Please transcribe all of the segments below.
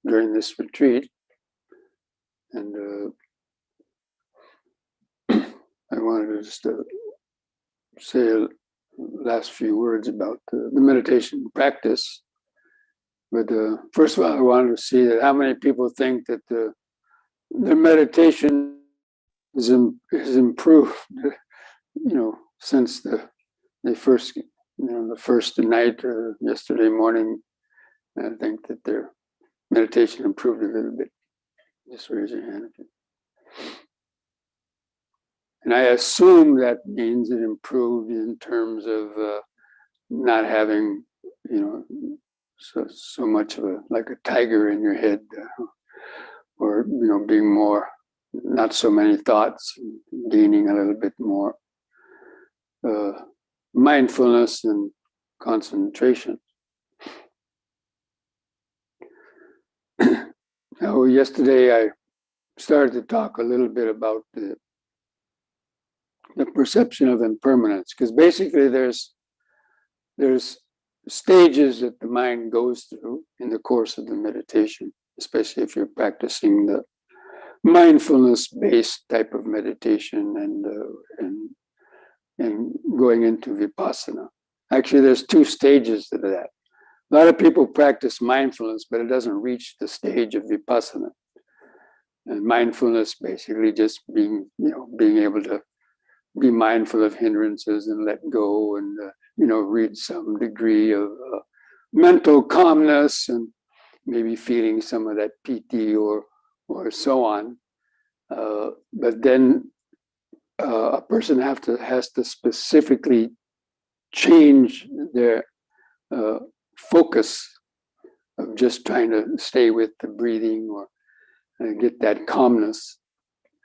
during this retreat. And I wanted to just say a last few words about the meditation practice. But first of all, I wanted to see that how many people think that the meditation is improved, since the first night or yesterday morning. I think that their meditation improved a little bit. Just raise your hand. And I assume that means it improved in terms of not having, so much of like a tiger in your head, or being more, not so many thoughts, gaining a little bit more mindfulness and concentration. Now, yesterday I started to talk a little bit about the perception of impermanence, because basically there's stages that the mind goes through in the course of the meditation, especially if you're practicing the mindfulness-based type of meditation and going into Vipassana. Actually, there's two stages to that. A lot of people practice mindfulness, but it doesn't reach the stage of Vipassana. And mindfulness basically just being able to be mindful of hindrances and let go, and reach some degree of mental calmness and maybe feeling some of that piti or so on. But then a person has to specifically change their focus of just trying to stay with the breathing or get that calmness,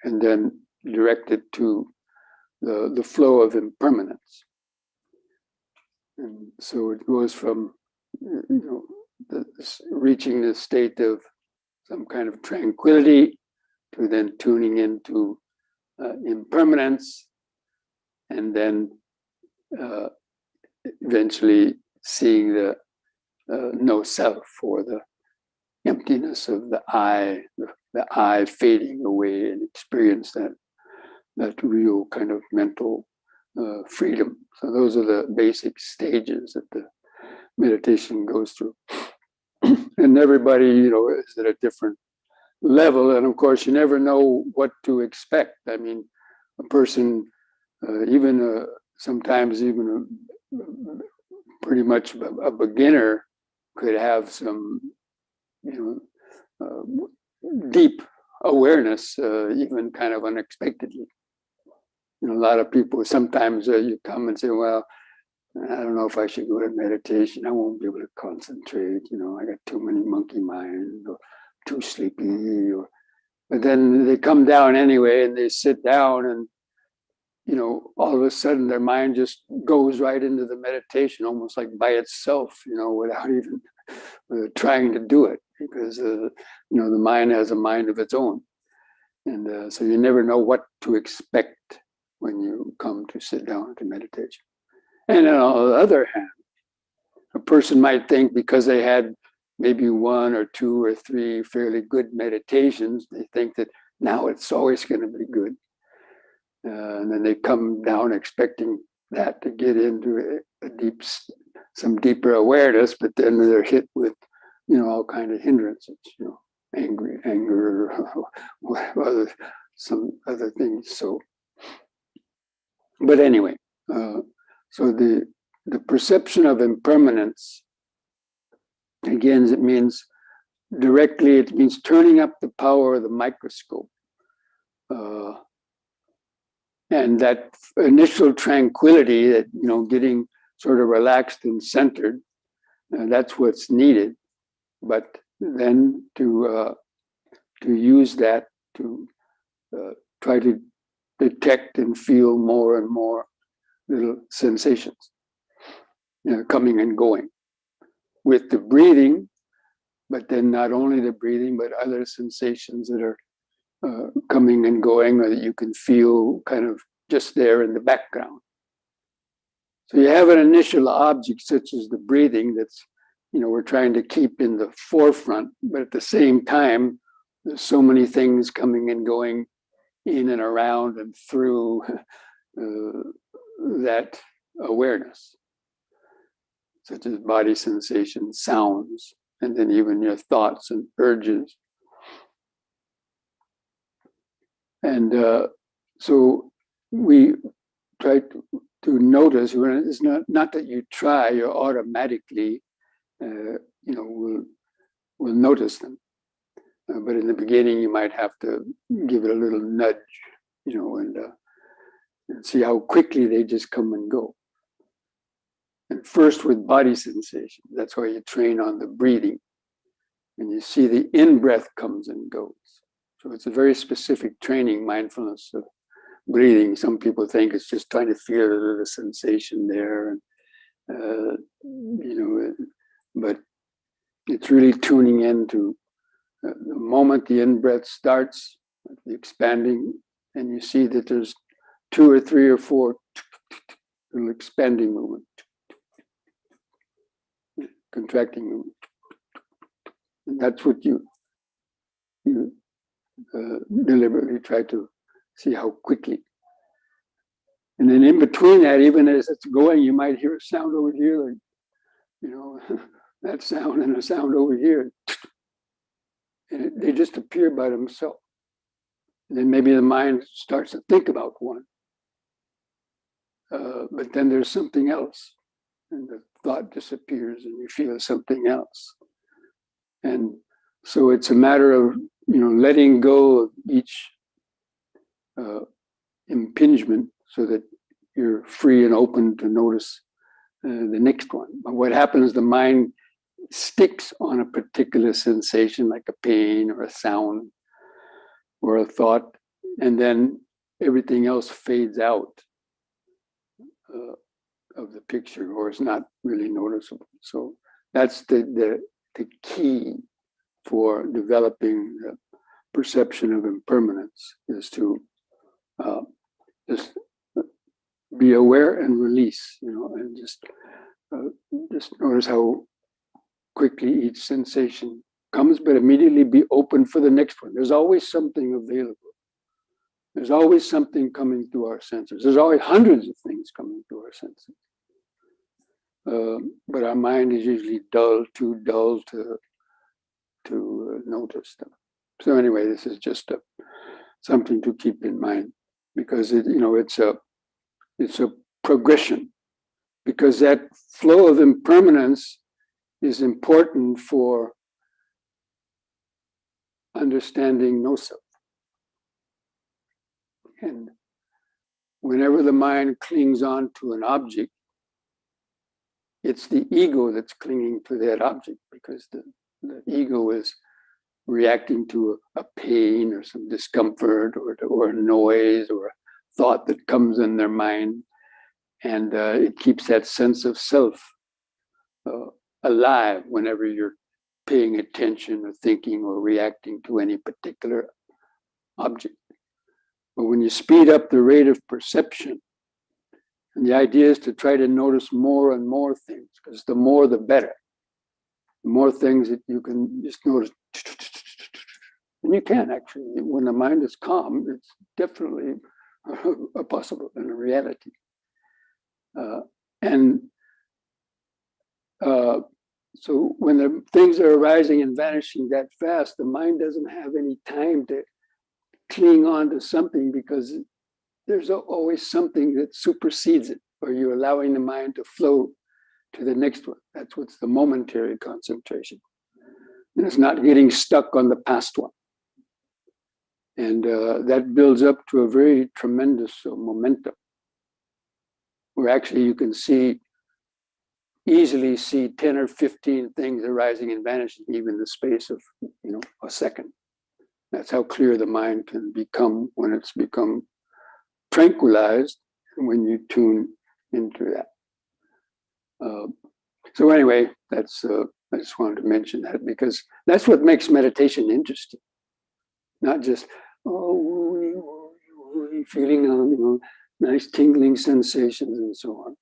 and then direct it to the flow of impermanence. And so it goes from reaching the state of some kind of tranquility to then tuning into impermanence, and then eventually seeing the no self, or the emptiness of the I fading away, and experience that real kind of mental freedom. So those are the basic stages that the meditation goes through. And everybody, is at a different level. And of course, you never know what to expect. I mean, a person, sometimes even pretty much a beginner could have some, deep awareness, even kind of unexpectedly. A lot of people, sometimes you come and say, well, I don't know if I should go to meditation. I won't be able to concentrate. I got too many monkey mind, or too sleepy. But then they come down anyway, and they sit down, and all of a sudden their mind just goes right into the meditation, almost like by itself, without even trying to do it, because the mind has a mind of its own, and so you never know what to expect when you come to sit down to meditation. And on the other hand, a person might think because they had maybe 1 or 2 or 3 fairly good meditations, they think that now it's always going to be good. And then they come down expecting that to get into some deeper awareness, but then they're hit with, all kind of hindrances, anger, or some other things. So, but anyway, so the perception of impermanence, again, it means turning up the power of the microscope. And that initial tranquility, that, getting sort of relaxed and centered, that's what's needed. But then to use that to try to detect and feel more and more little sensations, coming and going with the breathing, but then not only the breathing, but other sensations that are coming and going, or that you can feel kind of just there in the background. So you have an initial object such as the breathing that's we're trying to keep in the forefront, but at the same time, there's so many things coming and going in and around and through that awareness, such as body sensations, sounds, and then even your thoughts and urges. And so we try to notice. It's not that you try; you automatically, will notice them. But in the beginning, you might have to give it a little nudge, and see how quickly they just come and go. And first with body sensation, that's why you train on the breathing. And you see the in-breath comes and goes. So it's a very specific training, mindfulness of breathing. Some people think it's just trying to feel the sensation there, but it's really tuning into the moment the in-breath starts, the expanding, and you see that there's 2 or 3 or 4 little expanding movement, contracting movement. And that's what you deliberately try to see how quickly. And then in between that, even as it's going, you might hear a sound over here, like, that sound and a sound over here. And they just appear by themselves. And then maybe the mind starts to think about one. But then there's something else. And the thought disappears and you feel something else. And so it's a matter of, letting go of each impingement so that you're free and open to notice the next one. But what happens, the mind sticks on a particular sensation, like a pain or a sound or a thought, and then everything else fades out of the picture, or is not really noticeable. So that's the key for developing the perception of impermanence, is to just be aware and release, and just notice how quickly each sensation comes, but immediately be open for the next one. There's always something available. There's always something coming through our senses. There's always hundreds of things coming through our senses. But our mind is usually too dull to notice them. So anyway, this is just something to keep in mind, because it's a progression, because that flow of impermanence is important for understanding no self. And whenever the mind clings on to an object, it's the ego that's clinging to that object, because the ego is reacting to a pain or some discomfort or a noise or a thought that comes in their mind. And it keeps that sense of self alive whenever you're paying attention or thinking or reacting to any particular object. But when you speed up the rate of perception, and the idea is to try to notice more and more things, because the more the better. The more things that you can just notice. And you can actually, when the mind is calm, it's definitely a possible and a reality. So when the things are arising and vanishing that fast, the mind doesn't have any time to cling on to something, because there's always something that supersedes it, or you're allowing the mind to flow to the next one. That's what's the momentary concentration. And it's not getting stuck on the past one. And that builds up to a very tremendous momentum, where actually you can easily see 10 or 15 things arising and vanishing, even in the space of a second. That's how clear the mind can become when it's become tranquilized, and when you tune into that. So anyway, that's I just wanted to mention that, because that's what makes meditation interesting. Not just feeling nice tingling sensations and so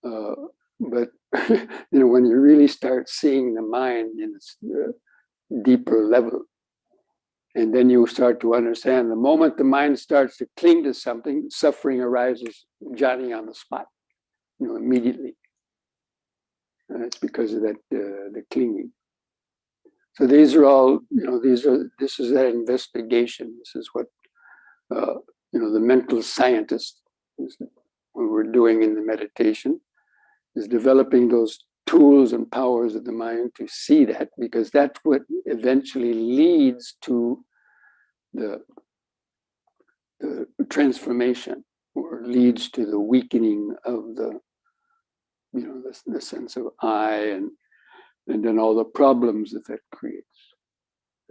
on. But when you really start seeing the mind in its deeper level, and then you start to understand the moment the mind starts to cling to something, suffering arises, Johnny on the spot, immediately. It's because of that the clinging. So these are all, this is that investigation. This is what the mental scientist is what we're doing in the meditation, is developing those tools and powers of the mind to see that, because that's what eventually leads to the transformation, or leads to the weakening of the sense of I, and then all the problems that creates.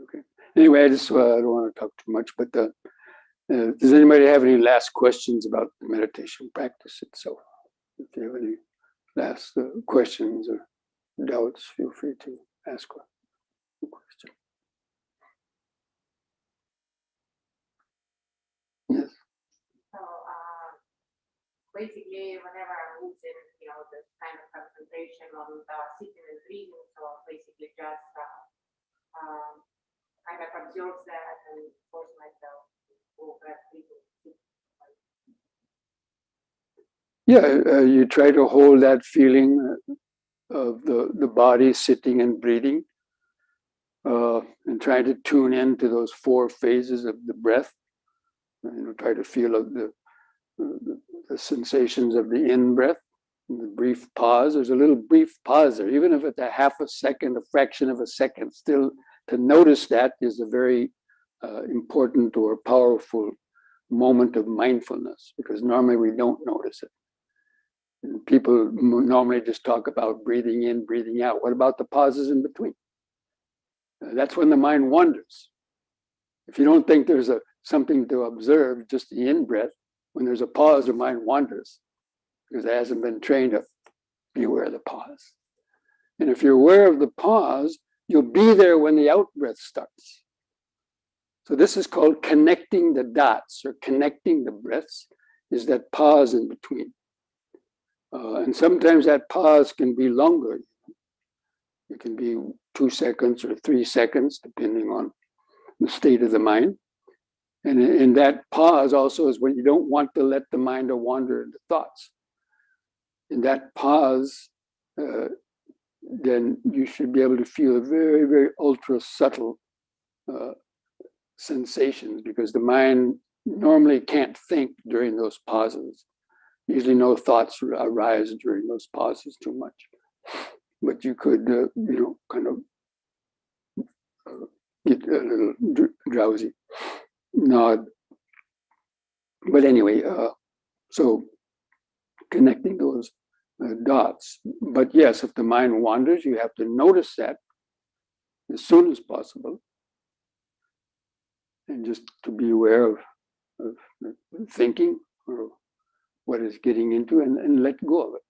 Okay. Anyway, I don't want to talk too much, but does anybody have any last questions about the meditation practice itself? If you have any last questions or doubts, feel free to ask a question. Yes. So basically, whenever I'm losing, this kind of concentration on the sitting and breathing, so basically just kind of absorb that and force myself to go back breathing. Yeah, you try to hold that feeling of the body sitting and breathing, and try to tune into those 4 phases of the breath. Try to feel the sensations of the in-breath, the brief pause. There's a little brief pause there, even if it's a half a second, a fraction of a second. Still, to notice that is a very important or powerful moment of mindfulness, because normally we don't notice it. And people normally just talk about breathing in, breathing out. What about the pauses in between? That's when the mind wanders. If you don't think there's something to observe, just the in-breath, when there's a pause, the mind wanders, because it hasn't been trained to be aware of the pause. And if you're aware of the pause, you'll be there when the out-breath starts. So this is called connecting the dots, or connecting the breaths, is that pause in between. And sometimes that pause can be longer. It can be 2 seconds or 3 seconds, depending on the state of the mind. And in that pause also is when you don't want to let the mind wander into thoughts. In that pause, then you should be able to feel a very, very ultra subtle sensations, because the mind normally can't think during those pauses. Usually no thoughts arise during those pauses too much. But you could, kind of get a little drowsy, nod. But anyway, so connecting those dots. But yes, if the mind wanders, you have to notice that as soon as possible, and just to be aware of thinking or what is getting into, and let go of it.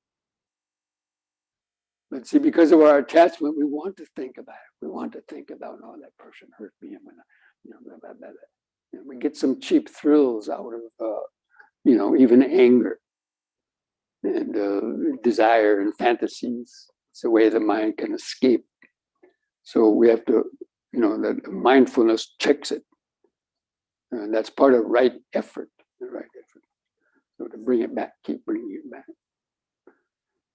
But see, because of our attachment, we want to think about it. We want to think about, oh, that person hurt me. Blah, blah, blah, blah. We get some cheap thrills out of, even anger and desire and fantasies. It's a way the mind can escape. So we have to, that mindfulness checks it. And that's part of right effort, the right effort. So to bring it back, keep bringing it back.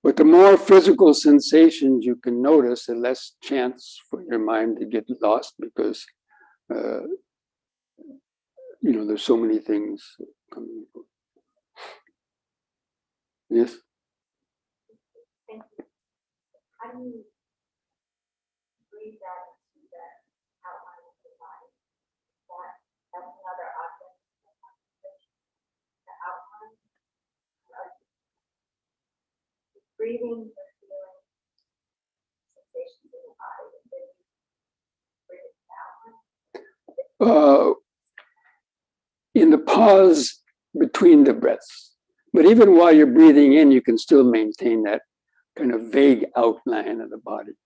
But the more physical sensations you can notice, the less chance for your mind to get lost, because there's so many things coming. Yes. Thank you. How do you breathe that into the outline of the body? That's another object. The outline. Breathing, the feeling, sensations in the body, and then you bring it down. In the pause between the breaths. But even while you're breathing in, you can still maintain that kind of vague outline of the body.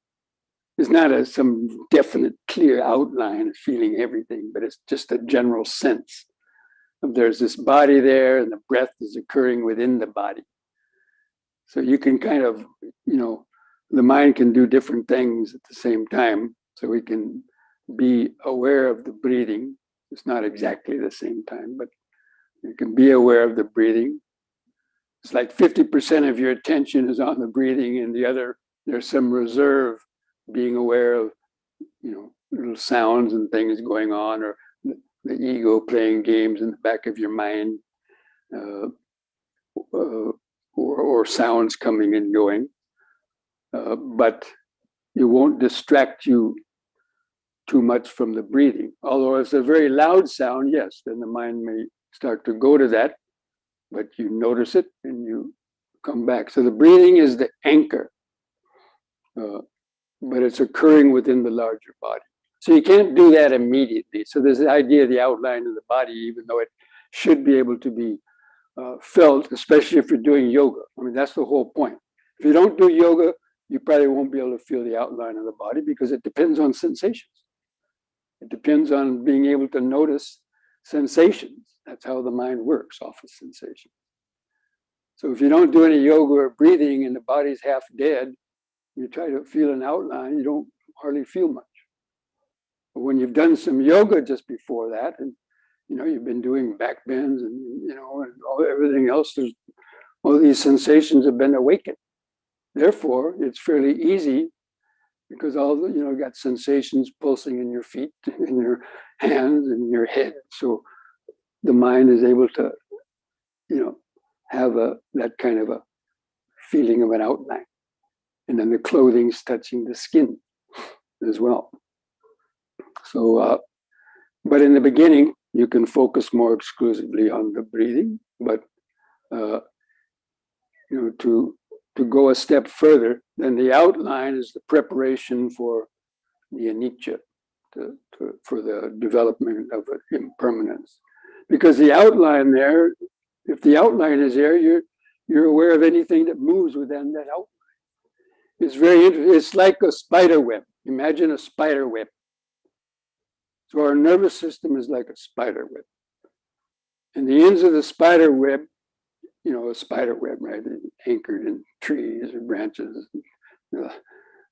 It's not some definite, clear outline of feeling everything, but it's just a general sense of there's this body there, and the breath is occurring within the body. So you can kind of, the mind can do different things at the same time. So we can be aware of the breathing. It's not exactly the same time, but you can be aware of the breathing. It's like 50% of your attention is on the breathing, and the other, there's some reserve, being aware of, little sounds and things going on, or the ego playing games in the back of your mind, or sounds coming and going. But it won't distract you too much from the breathing. Although it's a very loud sound, yes, then the mind may start to go to that, but you notice it and you come back. So the breathing is the anchor, but it's occurring within the larger body. So you can't do that immediately. So there's the idea of the outline of the body, even though it should be able to be felt, especially if you're doing yoga. I mean, that's the whole point. If you don't do yoga, you probably won't be able to feel the outline of the body, because it depends on sensations. It depends on being able to notice sensations. That's how the mind works, off of sensations. So if you don't do any yoga or breathing and the body's half dead, you try to feel an outline, you don't hardly feel much. But when you've done some yoga just before that, and you've been doing back bends and everything else, there's all these sensations have been awakened. Therefore, it's fairly easy, because all the, got sensations pulsing in your feet, in your hands, and in your head. So the mind is able to, have that kind of a feeling of an outline. And then the clothing's touching the skin as well. So, but in the beginning, you can focus more exclusively on the breathing, but to go a step further, then the outline is the preparation for the anicca, for the development of impermanence. Because the outline there, if the outline is there, you're aware of anything that moves within that outline. It's very interesting. It's like a spider web. Imagine a spider web. So our nervous system is like a spider web. And the ends of the spider web, a spider web, right, anchored in trees or branches.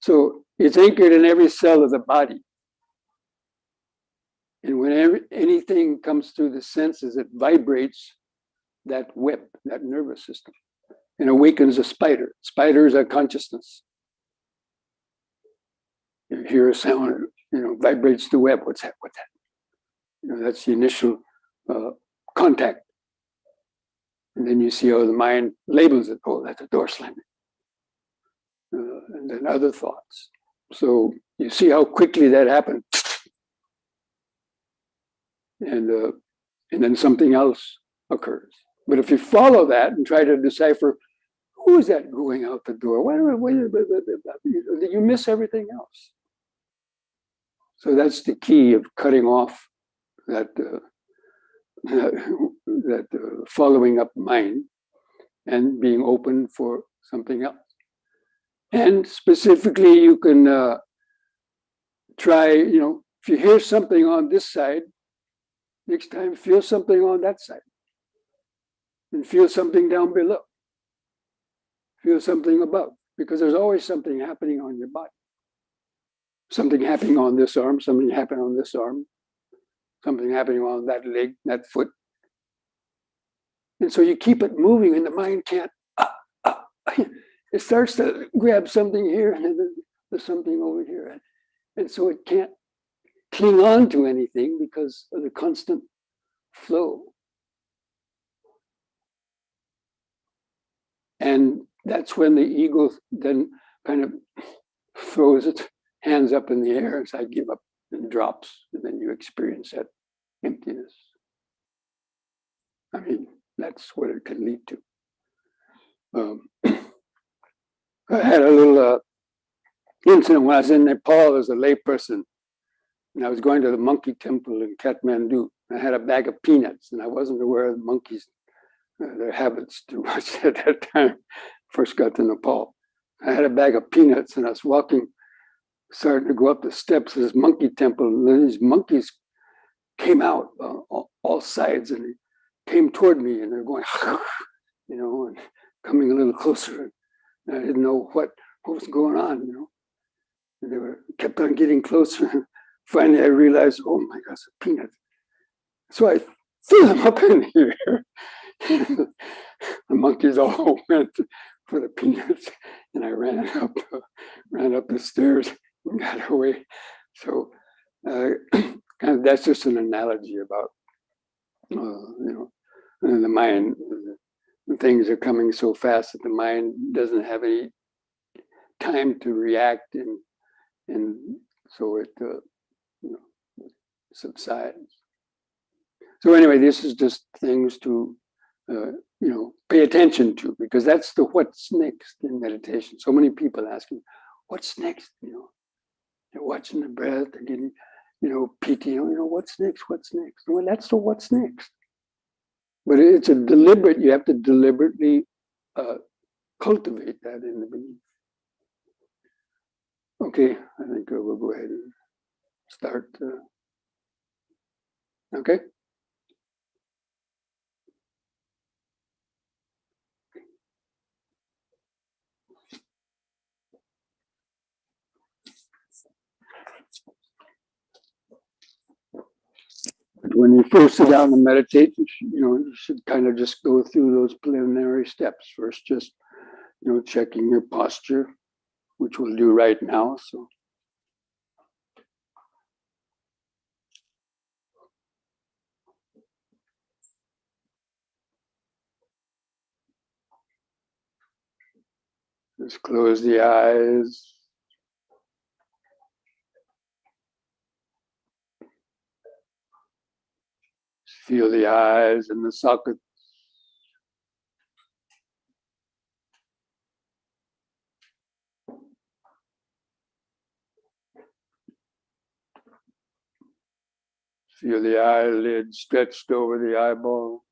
So it's anchored in every cell of the body. And whenever anything comes through the senses, it vibrates that web, that nervous system, and awakens a spider. Spider is a consciousness. You hear a sound, vibrates the web. What's that? What's that? That's the initial contact. And then you see how the mind labels it. Oh, that's a door slamming. And then other thoughts. So you see how quickly that happened. And then something else occurs. But if you follow that and try to decipher, who is that going out the door? You miss everything else. So that's the key of cutting off that following up mind and being open for something else. And specifically, you can try, if you hear something on this side, next time feel something on that side. And feel something down below. Feel something above. Because there's always something happening on your body. Something happening on this arm, something happening on this arm, something happening on that leg, that foot. And so you keep it moving, and the mind can't. It starts to grab something here, and then there's something over here. And so it can't cling on to anything because of the constant flow. And that's when the ego then kind of throws its hands up in the air and says, I give up, and drops. And then you experience that emptiness. I mean, that's what it can lead to. I had a little incident when I was in Nepal as a layperson, and I was going to the monkey temple in Kathmandu. I had a bag of peanuts, and I wasn't aware of the monkeys, their habits too much at that time. First got to Nepal. I had a bag of peanuts, and I was walking, starting to go up the steps of this monkey temple, and these monkeys came out on all sides, and they came toward me, and they're going, and coming a little closer. I didn't know what was going on, And they kept on getting closer. Finally, I realized, oh my gosh, a peanut. So I threw them up in the air. The monkeys all went for the peanuts, and I ran up the stairs and got away. So, kind of that's just an analogy about the mind. Things are coming so fast that the mind doesn't have any time to react, and so it subsides. So anyway, this is just things to pay attention to, because that's the what's next in meditation. So many people asking, what's next? They're watching the breath, they're getting, PT, what's next? What's next? Well, that's the what's next. But it's a deliberate, you have to deliberately cultivate that in the beginning. Okay, I think we'll go ahead and start. Okay. When you first sit down to meditate, you should kind of just go through those preliminary steps. First, just, checking your posture, which we'll do right now. So, just close the eyes. Feel the eyes and the socket. Feel the eyelid stretched over the eyeball.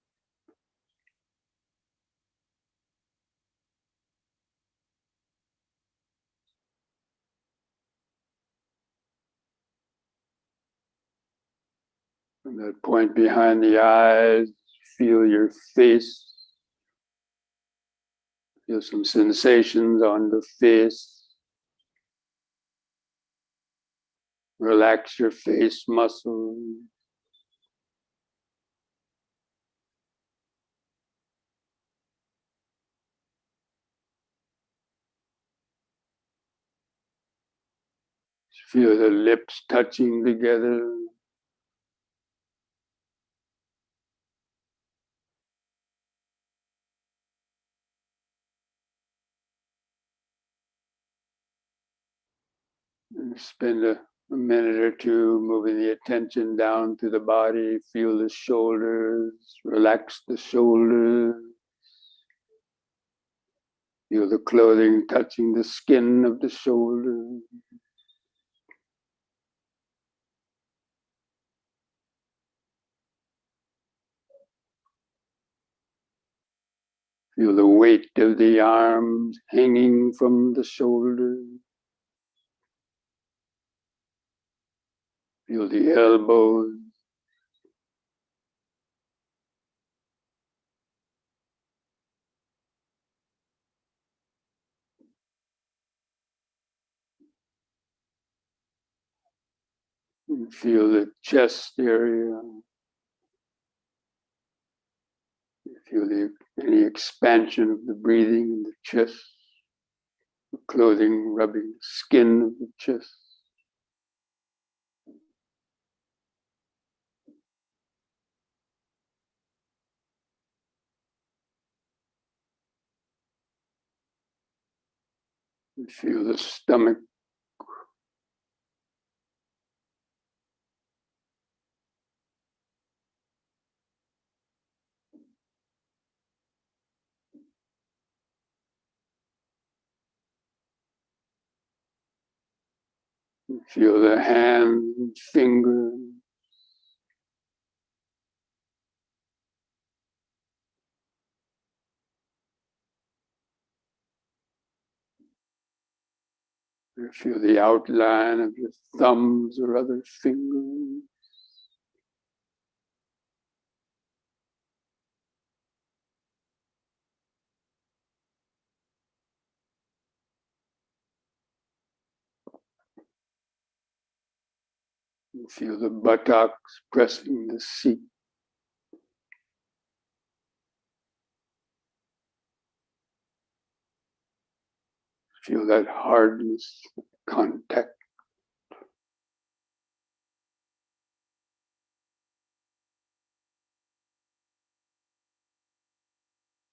From that point behind the eyes, feel your face. Feel some sensations on the face. Relax your face muscles. Feel the lips touching together. And spend a minute or two moving the attention down through the body. Feel the shoulders. Relax the shoulders. Feel the clothing touching the skin of the shoulders. Feel the weight of the arms hanging from the shoulders. Feel the elbows. And feel the chest area. Feel any expansion of the breathing in the chest. The clothing rubbing the skin of the chest. And feel the stomach. And feel the hands, fingers. And feel the outline of your thumbs or other fingers. Feel the buttocks pressing the seat. Feel that hardness, contact.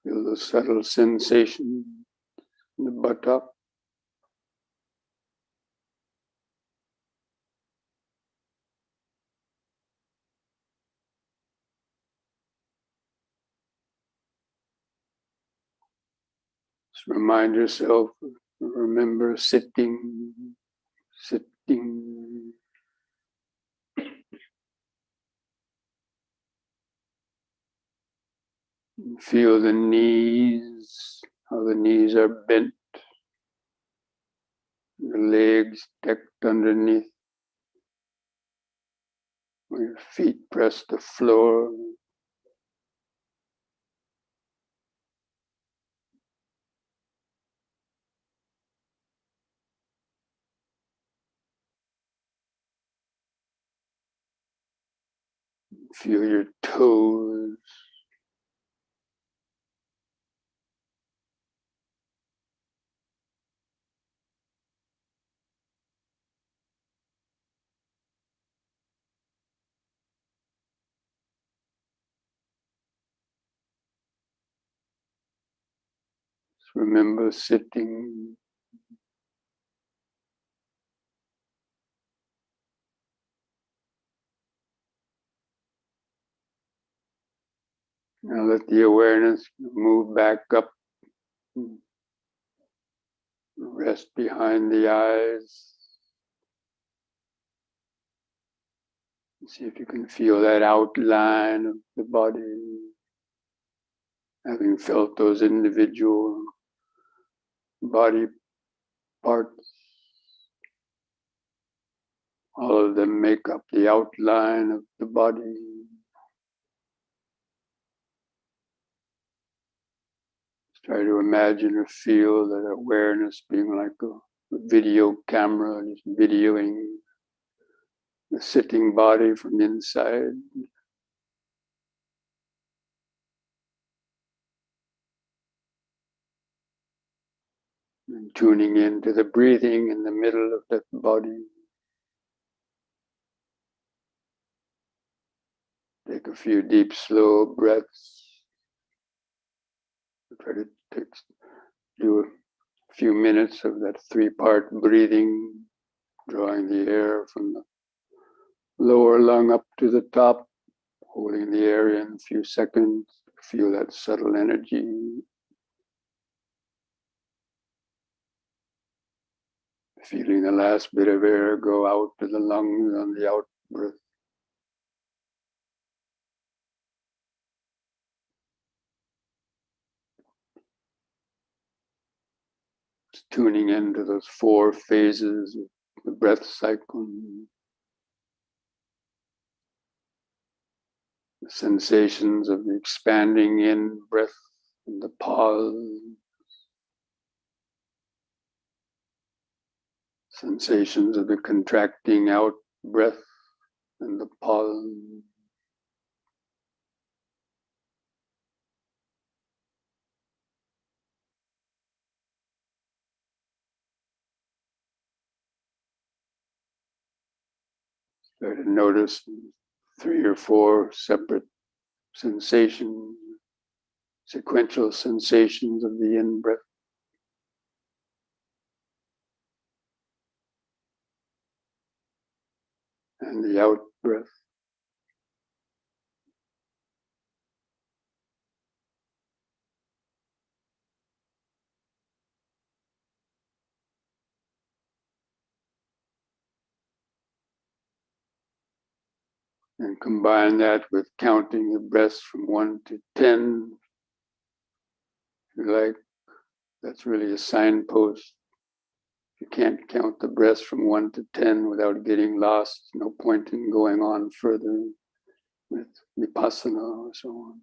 Feel the subtle sensation in the buttock. Just remind yourself, remember sitting, sitting. Feel the knees, how the knees are bent, the legs tucked underneath, your feet press the floor. Feel your toes. Remember sitting. Now let the awareness move back up, rest behind the eyes. See if you can feel that outline of the body, having felt those individual body parts. All of them make up the outline of the body. Try to imagine or feel that awareness being like a video camera, just videoing the sitting body from inside. And tuning into the breathing in the middle of that body. Take a few deep, slow breaths. Try to do a few minutes of that three-part breathing, drawing the air from the lower lung up to the top, holding the air in a few seconds. Feel that subtle energy. Feeling the last bit of air go out to the lungs on the out breath. Just tuning into those 4 phases of the breath cycle. The sensations of the expanding in breath and the pause. Sensations of the contracting out breath and the pause. Try to notice 3 or 4 separate sensations, sequential sensations of the in-breath and the out-breath. And combine that with counting the breaths from 1 to 10. If you like, that's really a signpost. If you can't count the breaths from 1 to 10 without getting lost, no point in going on further with Vipassana or so on.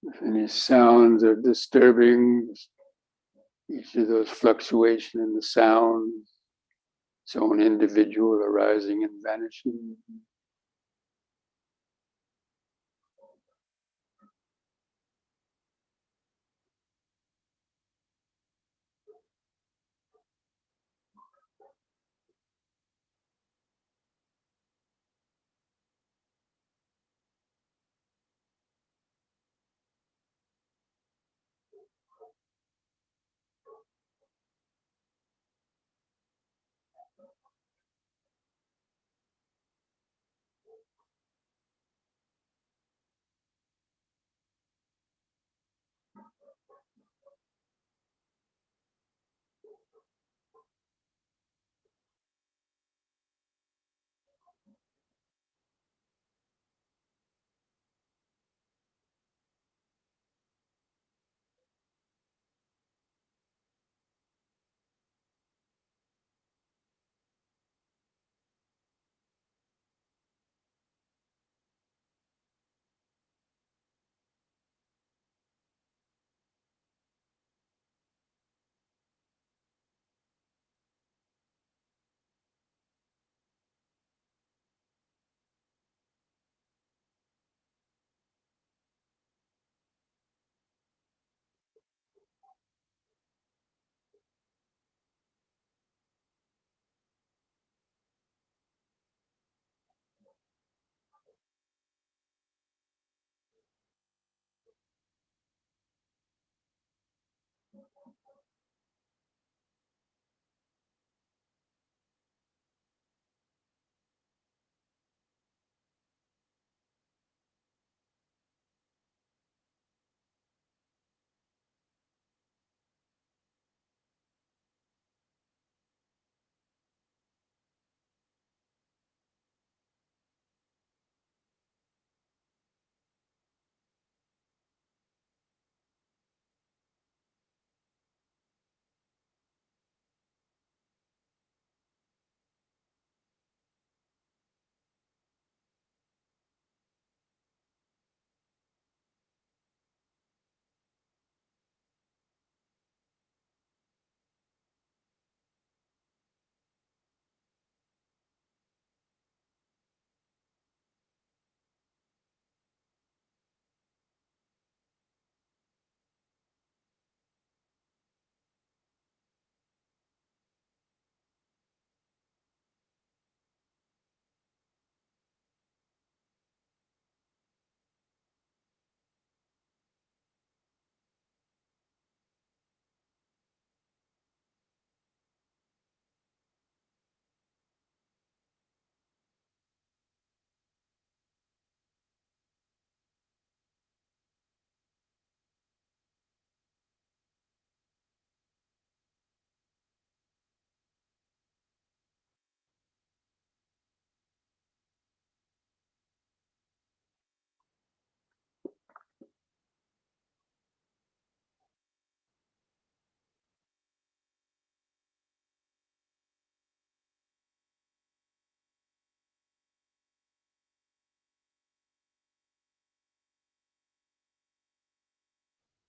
If any sounds are disturbing, each of those fluctuation in the sound, its own individual arising and vanishing.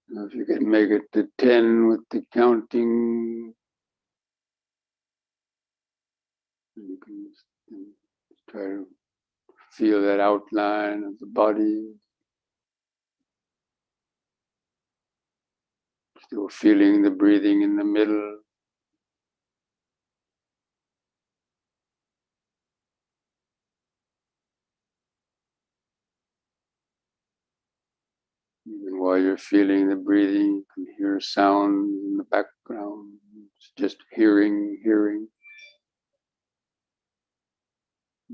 Now, if you can make it to 10 with the counting, you can try to feel that outline of the body, still feeling the breathing in the middle. Even while you're feeling the breathing, you can hear sounds in the background. It's just hearing.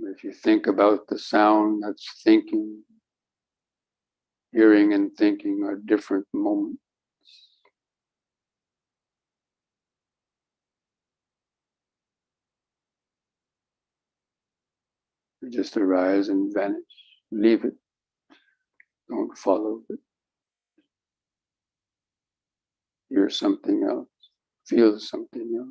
If you think about the sound, that's thinking. Hearing and thinking are different moments. They just arise and vanish. Leave it. Don't follow it. Hear something else. Feel something else.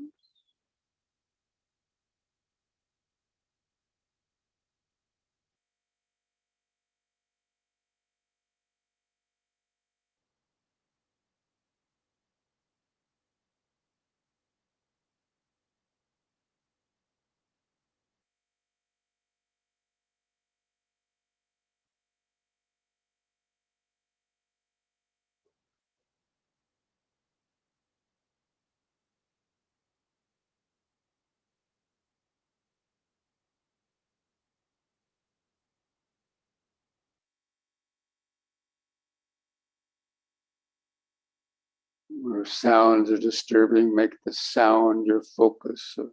Where sounds are disturbing, make the sound your focus of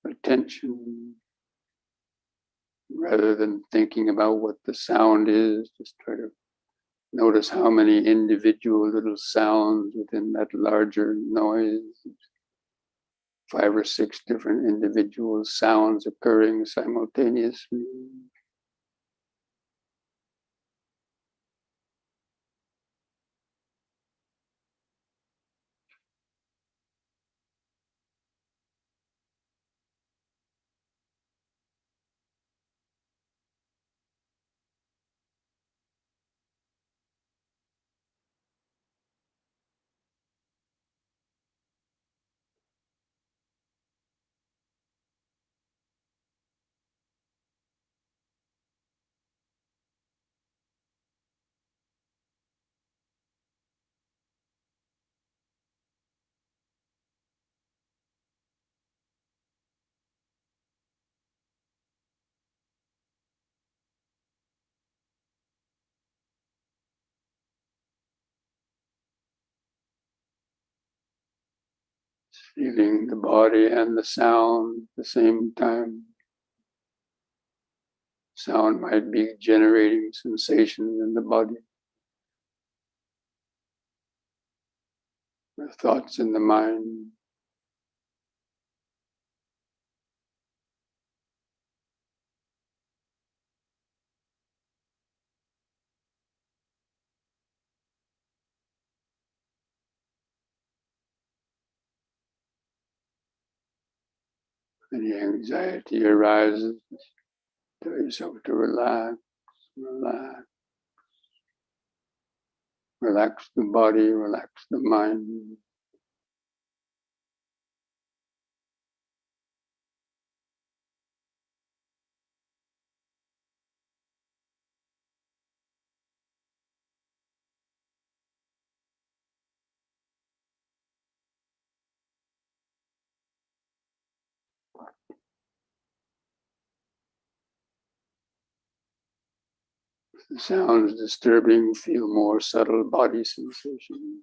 attention. Rather than thinking about what the sound is, just try to notice how many individual little sounds within that larger noise. 5 or 6 different individual sounds occurring simultaneously. Feeling the body and the sound at the same time. Sound might be generating sensations in the body, or thoughts in the mind. Any anxiety arises, tell yourself to relax, relax. Relax the body, relax the mind. If the sound is disturbing, feel more subtle body sensation.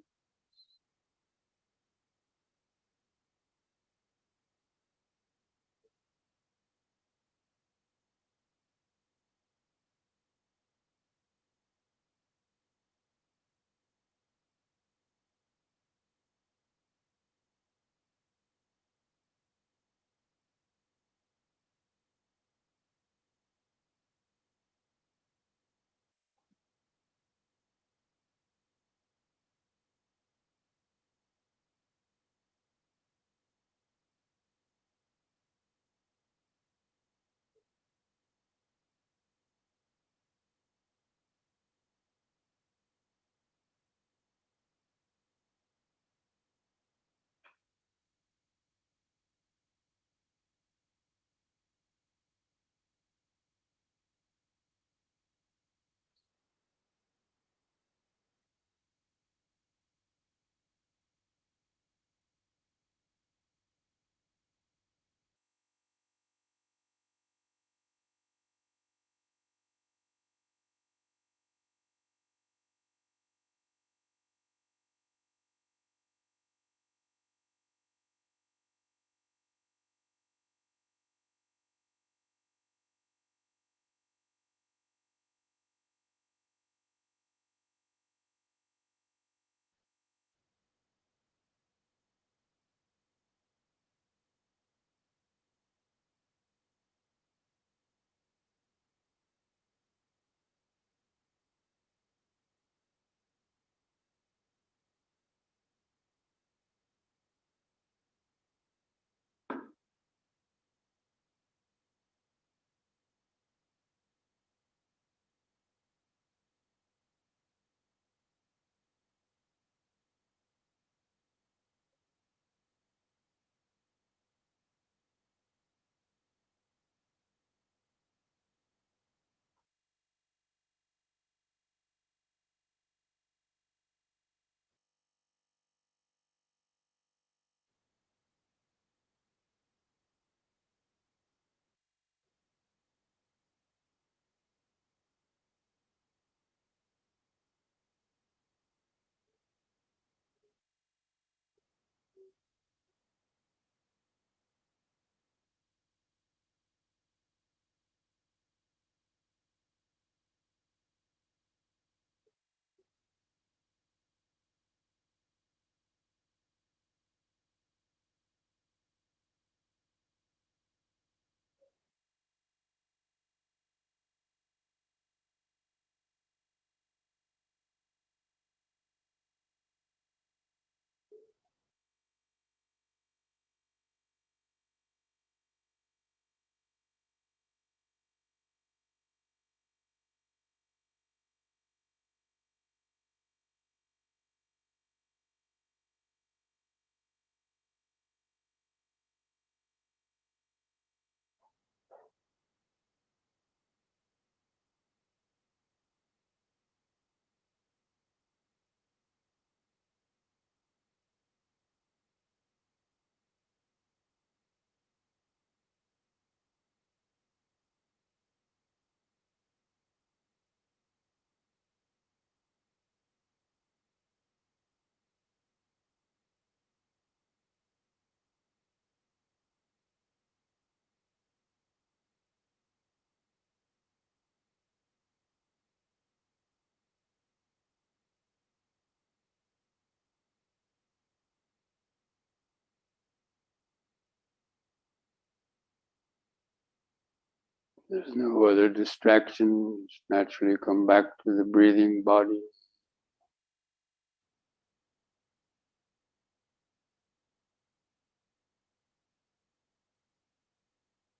There's no other distractions. Naturally come back to the breathing body.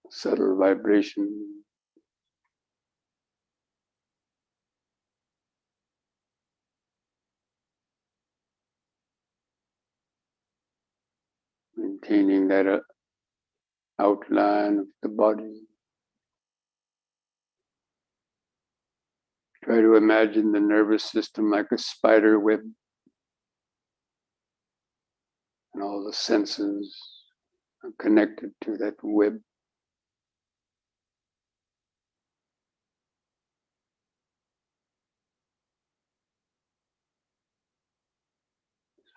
Subtle vibration. Maintaining that outline of the body. Try to imagine the nervous system like a spider web, and all the senses are connected to that web.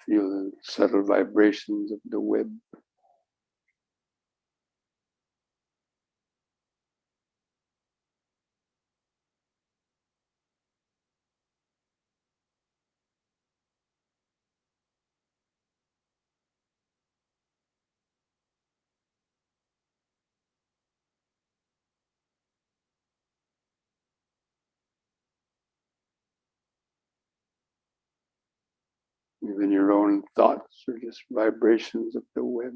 Feel the subtle vibrations of the web. Even your own thoughts are just vibrations of the web.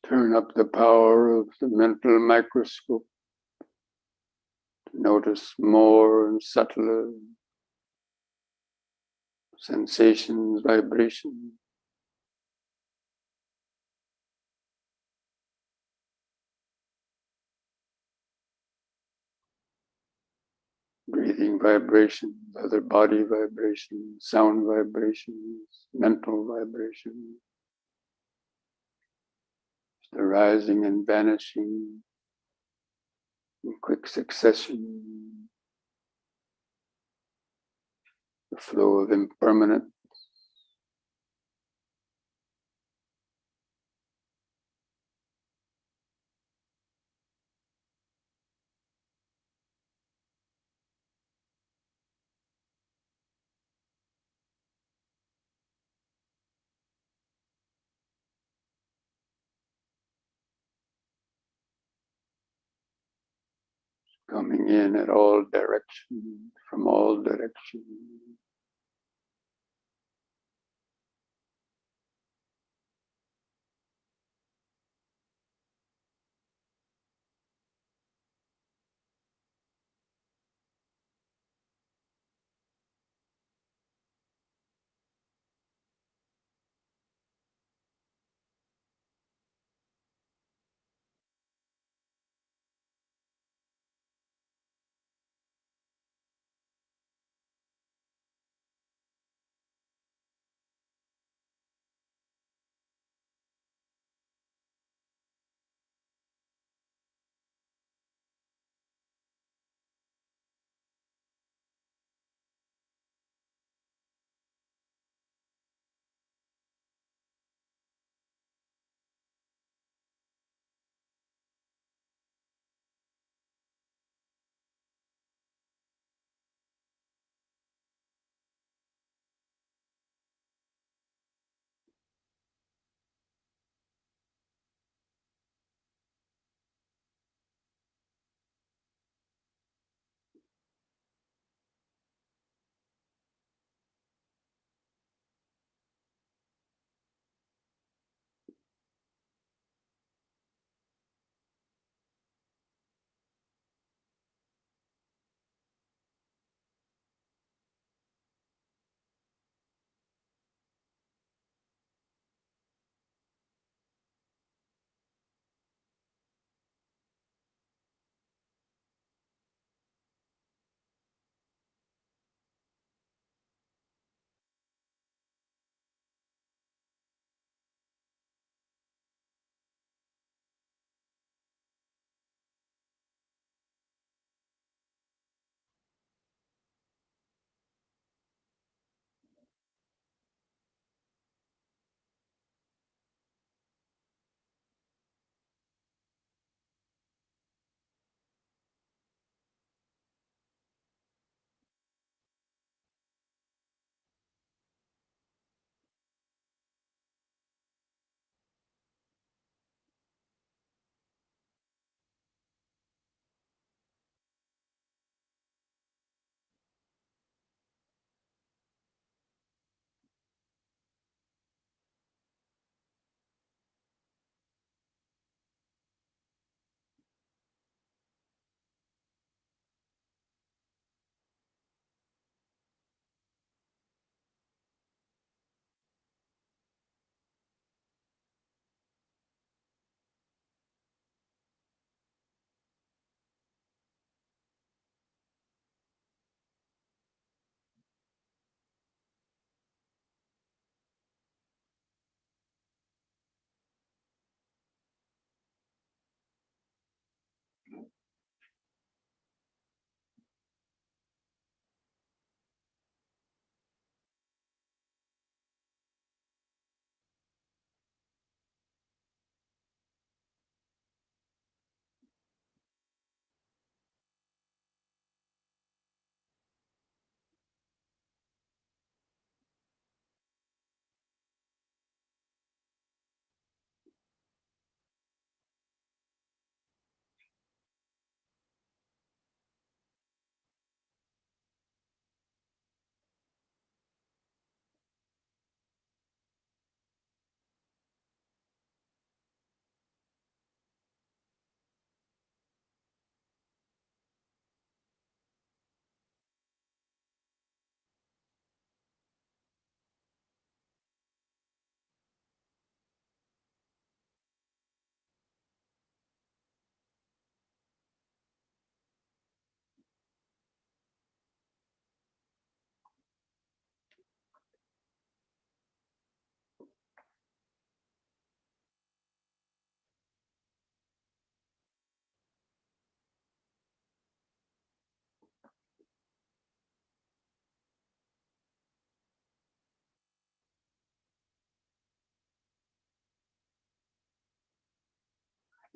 Turn up the power of the mental microscope to notice more and subtler sensations, vibrations. Breathing vibrations, other body vibrations, sound vibrations, mental vibrations, arising and vanishing in quick succession, the flow of impermanent. Coming in at all directions, from all directions.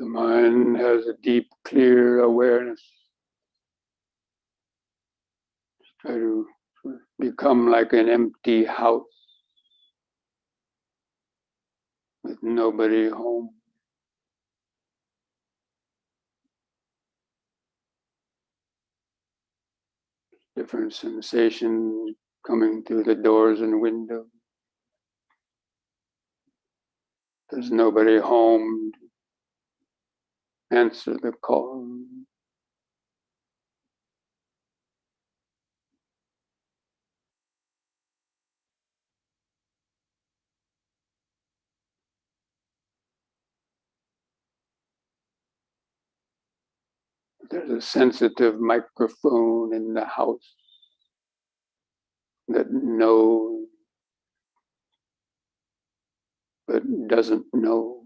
The mind has a deep, clear awareness. Try to become like an empty house with nobody home. Different sensations coming through the doors and windows. There's nobody home to answer the call. There's a sensitive microphone in the house that knows but doesn't know.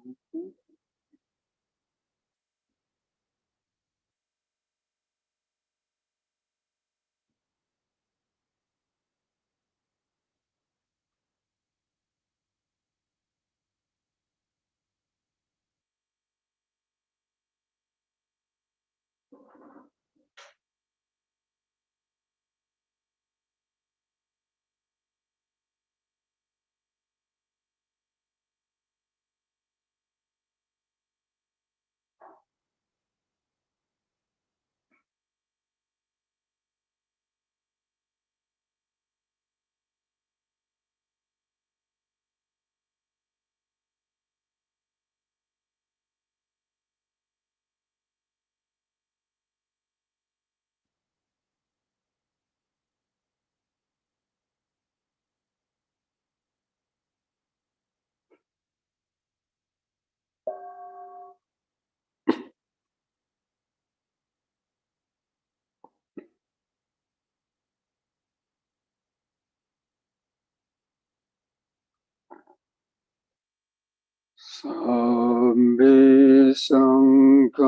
Sambe sankara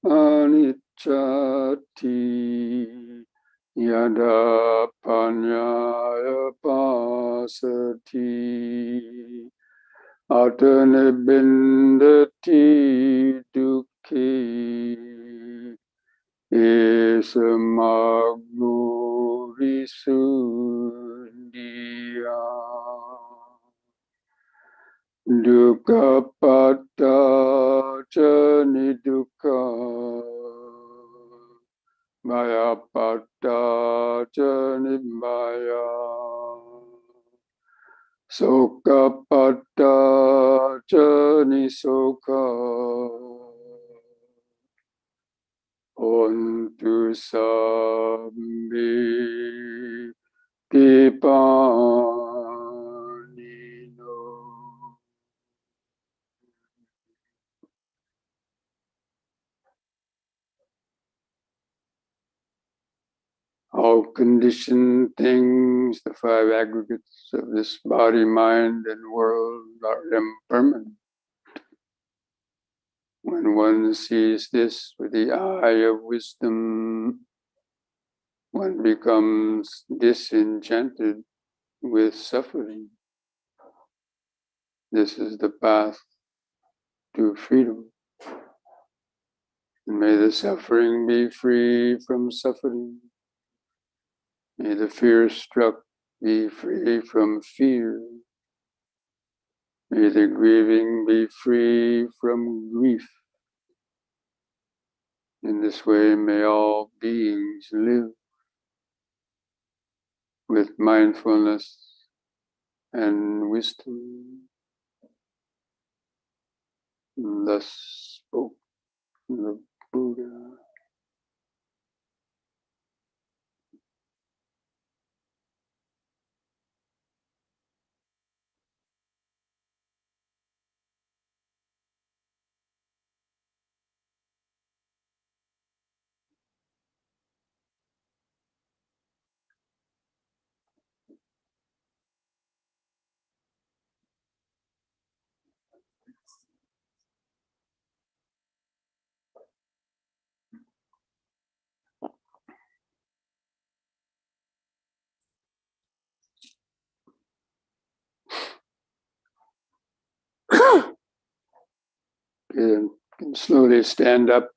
anicchati yada panyaya pasati atanibindati dukhi esamagurisudiya dukkha patta jani dukkha maya patta jani maya soka patta jani soka ontu sabbi pipanino. All conditioned things, the five aggregates of this body, mind, and world are impermanent. When one sees this with the eye of wisdom, one becomes disenchanted with suffering. This is the path to freedom. And may the suffering be free from suffering. May the fear struck be free from fear. May the grieving be free from grief. In this way, may all beings live with mindfulness and wisdom. And thus spoke the Buddha. You can slowly stand up,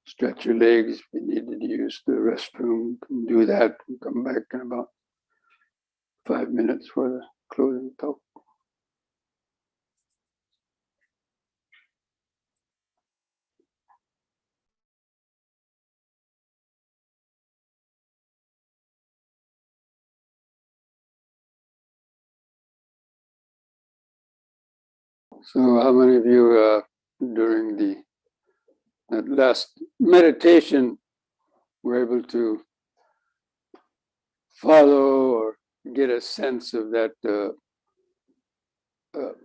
stretch your legs. If you needed to use the restroom, you can do that and come back in about 5 minutes for the closing talk. So how many of you during that last meditation were able to follow or get a sense of that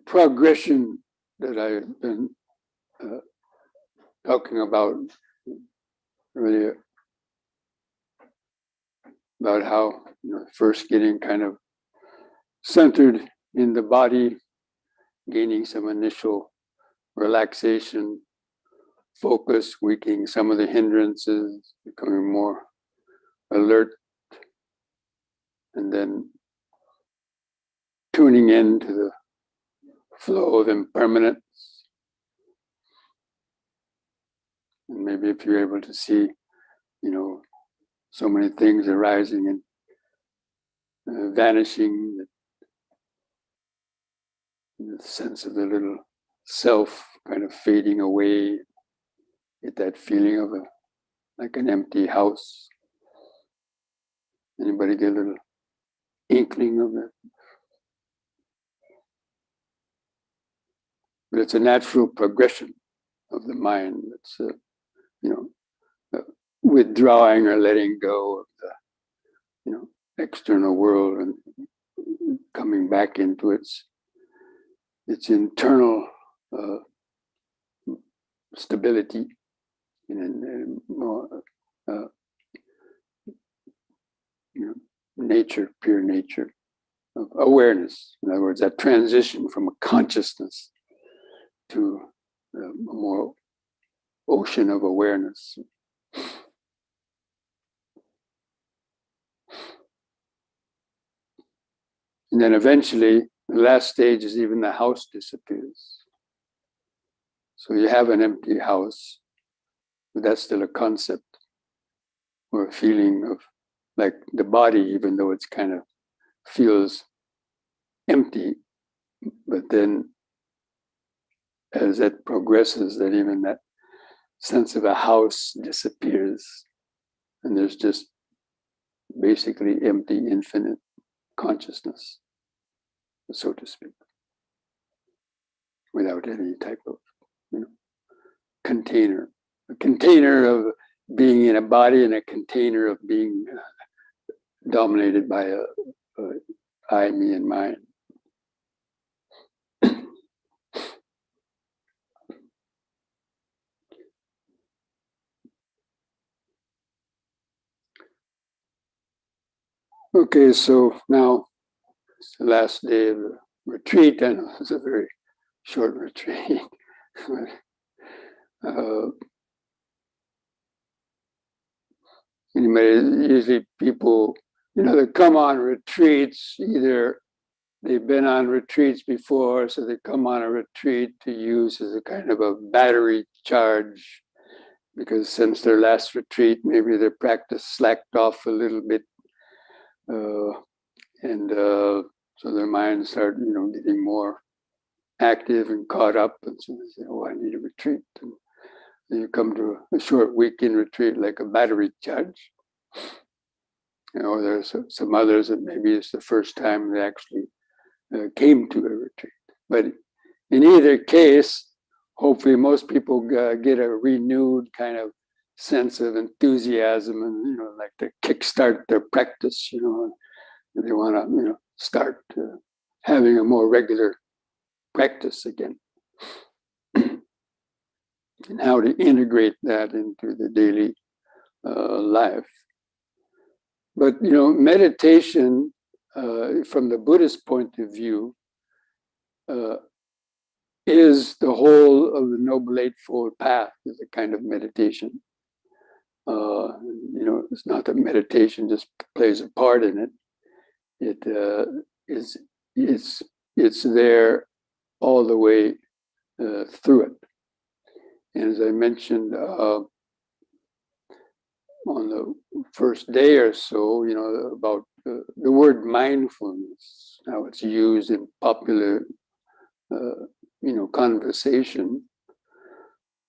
progression that I've been talking about earlier, about how first getting kind of centered in the body, gaining some initial relaxation, focus, weakening some of the hindrances, becoming more alert, and then tuning into the flow of impermanence. And maybe if you're able to see, so many things arising and vanishing, the sense of the little self kind of fading away, get that feeling of like an empty house. Anybody get a little inkling of it? But it's a natural progression of the mind. It's withdrawing or letting go of the external world and coming back into its internal stability and more nature, pure nature of awareness. In other words, that transition from a consciousness to a more ocean of awareness. And then eventually, the last stage is even the house disappears. So you have an empty house, but that's still a concept or a feeling of like the body, even though it's kind of feels empty. But then as that progresses, that even that sense of a house disappears. And there's just basically empty, infinite consciousness, so to speak, without any type of container. A container of being in a body and a container of being dominated by a I, me, and mine. Okay, so now it's the last day of the retreat. I know it's a very short retreat. Usually people, they come on retreats, either they've been on retreats before, so they come on a retreat to use as a kind of a battery charge, because since their last retreat, maybe their practice slacked off a little bit. So their minds start, getting more active and caught up. And so they say, oh, I need a retreat. And then you come to a short weekend retreat, like a battery charge. There's some others that maybe it's the first time they actually came to a retreat. But in either case, hopefully most people get a renewed kind of sense of enthusiasm and, like to kickstart their practice, they want to, start having a more regular practice again. And how to integrate that into the daily life. But, meditation, from the Buddhist point of view, is the whole of the Noble Eightfold Path, is a kind of meditation. It's not that meditation just plays a part in it. It's there all the way through it. And as I mentioned on the first day or so, about the word mindfulness, how it's used in popular, conversation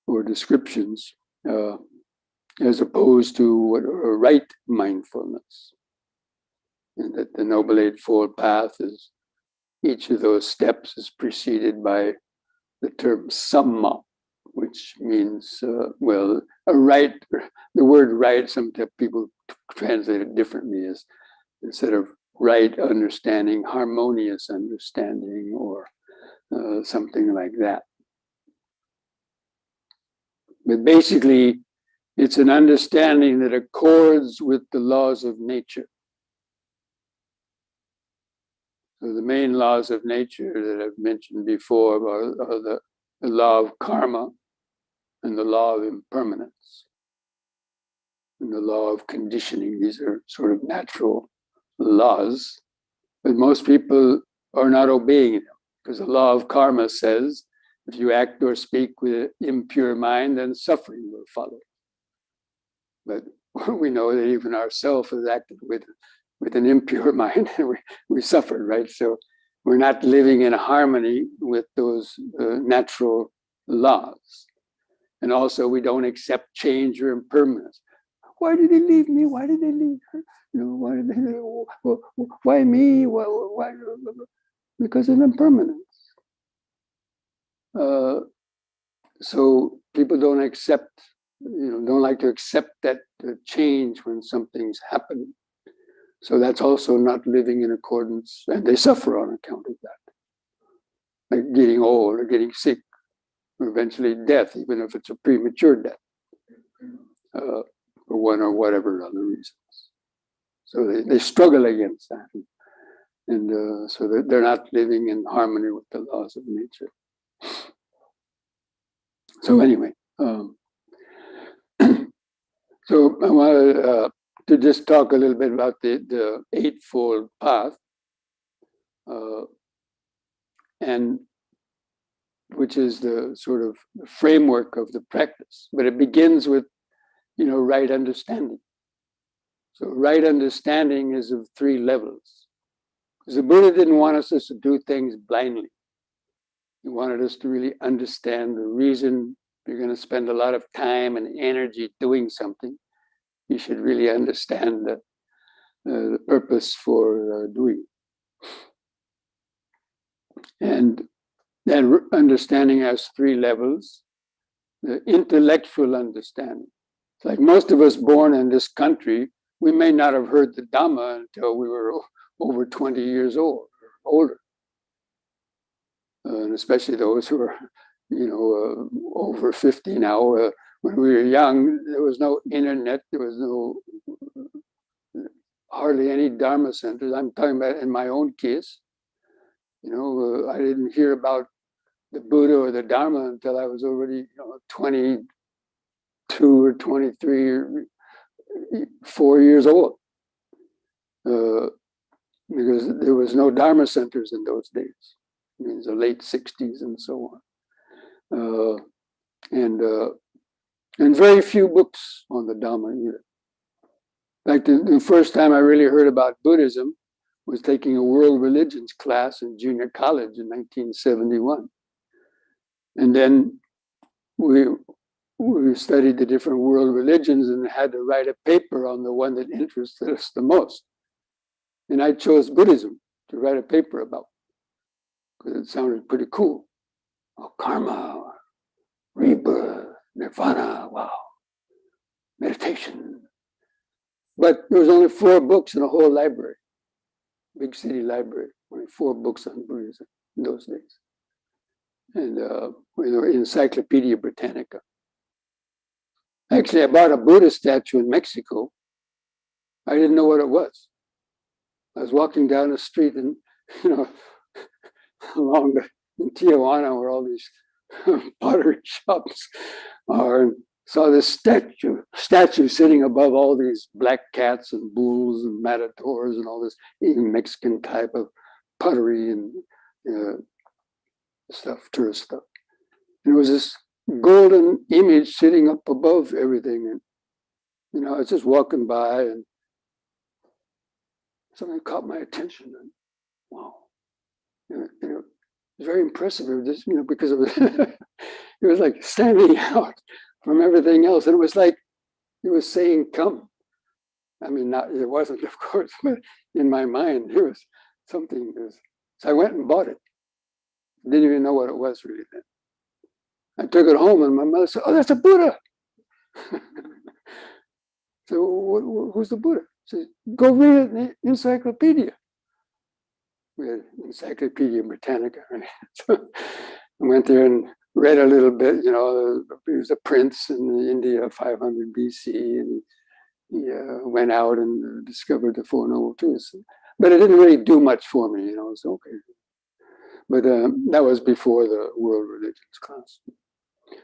or descriptions, as opposed to what right mindfulness, and that the Noble Eightfold Path is, each of those steps is preceded by the term samma, which means, a right. The word right, sometimes people translate it differently as, instead of right understanding, harmonious understanding, or something like that. But basically, it's an understanding that accords with the laws of nature. So the main laws of nature that I've mentioned before are the law of karma and the law of impermanence and the law of conditioning. These are sort of natural laws, but most people are not obeying them, because the law of karma says if you act or speak with an impure mind, then suffering will follow. But we know that even ourselves has acted with an impure mind, and we suffered, right? So we're not living in harmony with those natural laws. And also, we don't accept change or impermanence. Why did they leave me? Why did they leave her? Why did they? Why me? Why? Because of impermanence. So people don't accept, don't like to accept that change when something's happening. So that's also not living in accordance, and they suffer on account of that, like getting old or getting sick, or eventually death, even if it's a premature death, for one or whatever other reasons. So they struggle against that, and so they're not living in harmony with the laws of nature. So anyway, so I wanted to just talk a little bit about the Eightfold Path, and which is the sort of framework of the practice. But it begins with, right understanding. So right understanding is of 3 levels. Because the Buddha didn't want us to do things blindly. He wanted us to really understand the reason. If you're going to spend a lot of time and energy doing something, you should really understand the purpose for doing it. And that understanding has 3 levels. The intellectual understanding. It's like most of us born in this country, we may not have heard the Dhamma until we were over 20 years old or older. And especially those who are, over 50 now. When we were young, there was no internet, there was hardly any Dharma centers. I'm talking about in my own case. I didn't hear about the Buddha or the Dharma until I was already 22 or 23 or 4 years old. Because there was no Dharma centers in those days. It means the late 60s and so on. And very few books on the Dhamma either. In fact, the first time I really heard about Buddhism was taking a world religions class in junior college in 1971. And then we studied the different world religions and had to write a paper on the one that interested us the most. And I chose Buddhism to write a paper about, because it sounded pretty cool. Karma, rebirth, nirvana, wow, meditation. But there was only 4 books in the whole library, big city library, only 4 books on Buddhism in those days. And Encyclopedia Britannica. Actually, I bought a Buddha statue in Mexico. I didn't know what it was. I was walking down the street and, along in Tijuana where all these pottery shops are, and saw this statue sitting above all these black cats and bulls and matadors and all this Mexican type of pottery and stuff, tourist stuff. And it was this golden image sitting up above everything. And I was just walking by, and something caught my attention. And wow, it was very impressive. It was just, because it was, it was like standing out from everything else. And it was like it was saying, "Come." I mean, it wasn't, of course, but in my mind, there was something. So I went and bought it. Didn't even know what it was really then. I took it home, and my mother said, "Oh, that's a Buddha." So who's the Buddha? She said, "Go read it in the encyclopedia." We had Encyclopedia Britannica, right? So I went there and read a little bit. He was a prince in India, 500 BC, and he went out and discovered the Four Noble Truths. But it didn't really do much for me, so okay. But that was before the world religions class.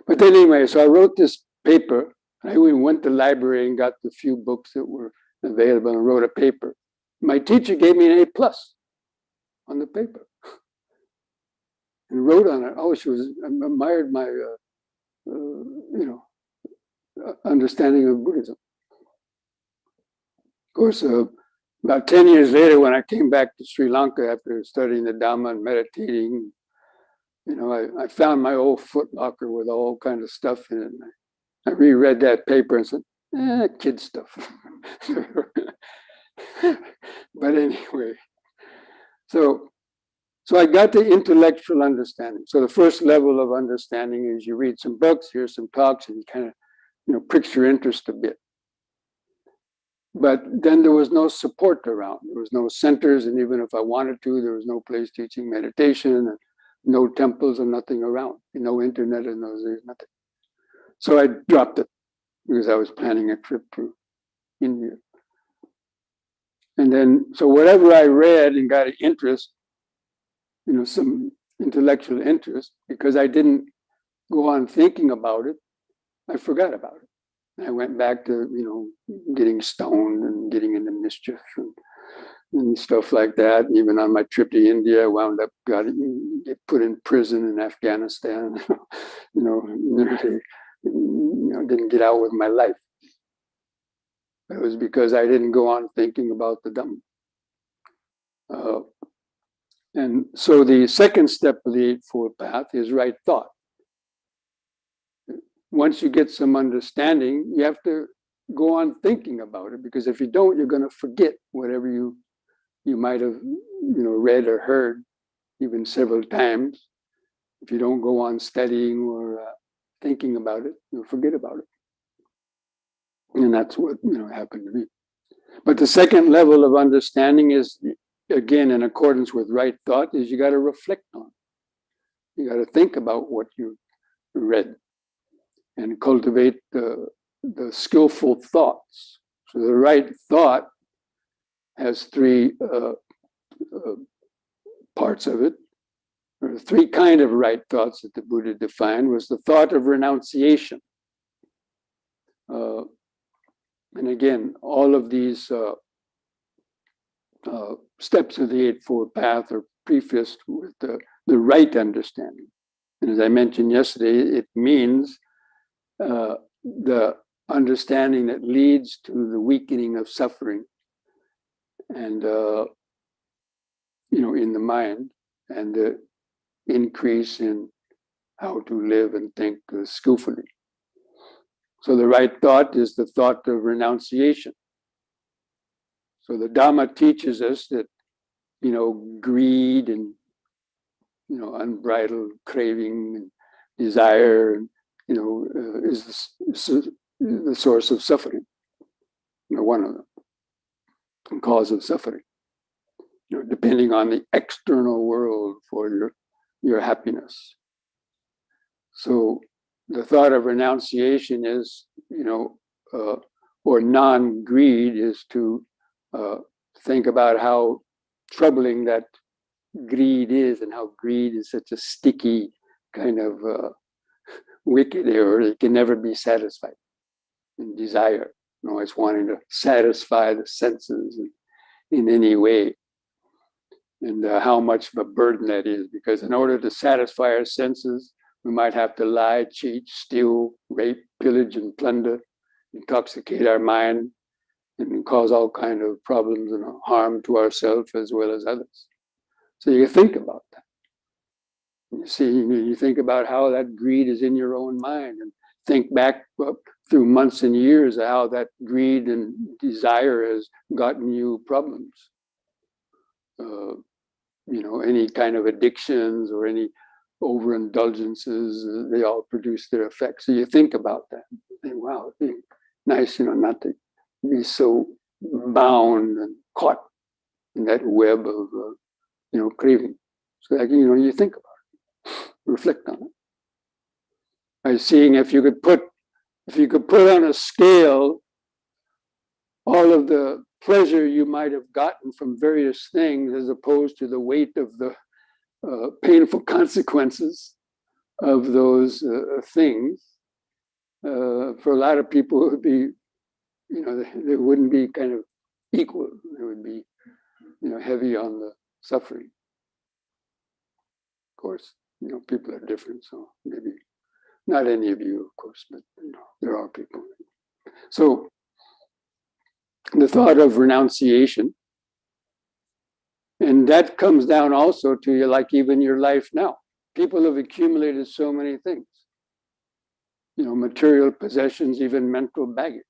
But then anyway, so I wrote this paper. I went to the library and got the few books that were available and wrote a paper. My teacher gave me an A+ on the paper and wrote on it. Oh, she admired my, understanding of Buddhism. Of course, about 10 years later, when I came back to Sri Lanka after studying the Dhamma and meditating, I found my old footlocker with all kinds of stuff in it. I reread that paper and said, kid stuff. But anyway, so I got the intellectual understanding. So the first level of understanding is you read some books, hear some talks, and you kind of pricks your interest a bit. But then there was no support around. There was no centers, and even if I wanted to, there was no place teaching meditation, and no temples and nothing around. No internet in those days, nothing. So I dropped it because I was planning a trip to India. And then, so whatever I read and got an interest, some intellectual interest, because I didn't go on thinking about it, I forgot about it. I went back to, getting stoned and getting into mischief and stuff like that. And even on my trip to India, I wound up get put in prison in Afghanistan. Didn't get out with my life. It was because I didn't go on thinking about the Dhamma. And so the second step of the Eightfold Path is right thought. Once you get some understanding, you have to go on thinking about it, because if you don't, you're going to forget whatever you might have read or heard even several times. If you don't go on studying or thinking about it, you'll forget about it. And that's what happened to me. But the second level of understanding is, again, in accordance with right thought, is you got to reflect on it. You got to think about what you read and cultivate the skillful thoughts. So the right thought has three parts of it. There are three kind of right thoughts that the Buddha defined. Was the thought of renunciation. And again, all of these steps of the Eightfold Path are prefaced with the right understanding. And as I mentioned yesterday, it means the understanding that leads to the weakening of suffering and in the mind, and the increase in how to live and think skillfully. So the right thought is the thought of renunciation. So the Dhamma teaches us that greed and unbridled craving and desire and is the source of suffering. One of them, and cause of suffering. Depending on the external world for your happiness. So the thought of renunciation is, or non-greed, is to think about how troubling that greed is, and how greed is such a sticky kind of wicked error. It can never be satisfied. And desire, always wanting to satisfy the senses in any way. And how much of a burden that is, because in order to satisfy our senses, We might have to lie, cheat, steal, rape, pillage, and plunder, intoxicate our mind, and cause all kind of problems and harm to ourselves as well as others. So you think about that. You see, you think about how that greed is in your own mind, and think back through months and years of how that greed and desire has gotten you problems. Any kind of addictions or any overindulgences, they all produce their effects. So you think about that. Think, wow, it'd be nice, not to be so bound and caught in that web of, craving. So that, you think about it, reflect on it. By seeing if you could put on a scale all of the pleasure you might have gotten from various things as opposed to the weight of the painful consequences of those things, for a lot of people it would be, they wouldn't be kind of equal. It would be, heavy on the suffering. Of course, people are different, so maybe not any of you, of course, but there are people. So the thought of renunciation, and that comes down also to you, like even your life now. People have accumulated so many things, material possessions, even mental baggage.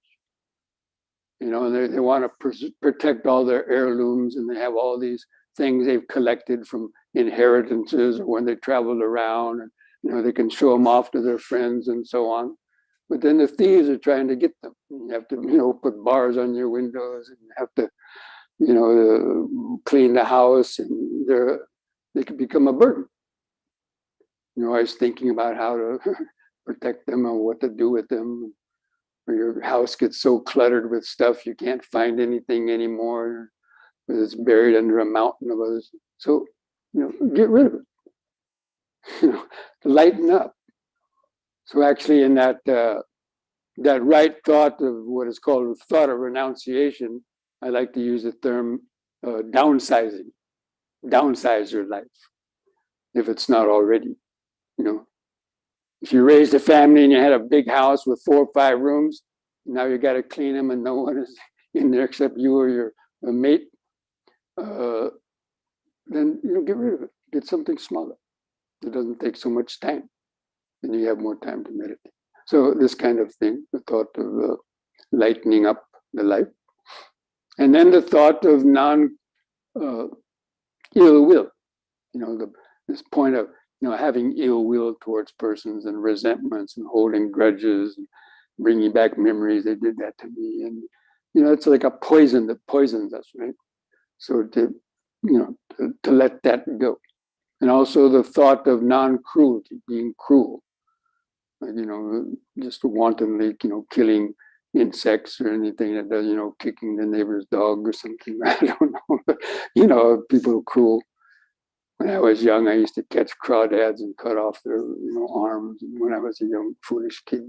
And they want to protect all their heirlooms, and they have all these things they've collected from inheritances or when they traveled around, and they can show them off to their friends and so on. But then the thieves are trying to get them. You have to, put bars on your windows, and you have to, clean the house, and they can become a burden. I was thinking about how to protect them or what to do with them. Or your house gets so cluttered with stuff you can't find anything anymore because it's buried under a mountain of others. So, get rid of it. Lighten up. So actually, in that right thought of what is called the thought of renunciation, I like to use the term downsizing. Downsize your life if it's not already. If you raised a family and you had a big house with 4 or 5 rooms, now you got to clean them and no one is in there except you or your mate, then get rid of it. Get something smaller. It doesn't take so much time, and you have more time to meditate. So this kind of thing, the thought of lightening up the life. And then the thought of ill will, this point of having ill will towards persons and resentments and holding grudges and bringing back memories. They did that to me, and it's like a poison that poisons us, right? So to let that go, and also the thought of non-cruelty, being cruel, just wantonly, killing insects or anything that does, kicking the neighbor's dog or something. I don't know, but, people are cruel. When I was young, I used to catch crawdads and cut off their, arms. And when I was a young, foolish kid,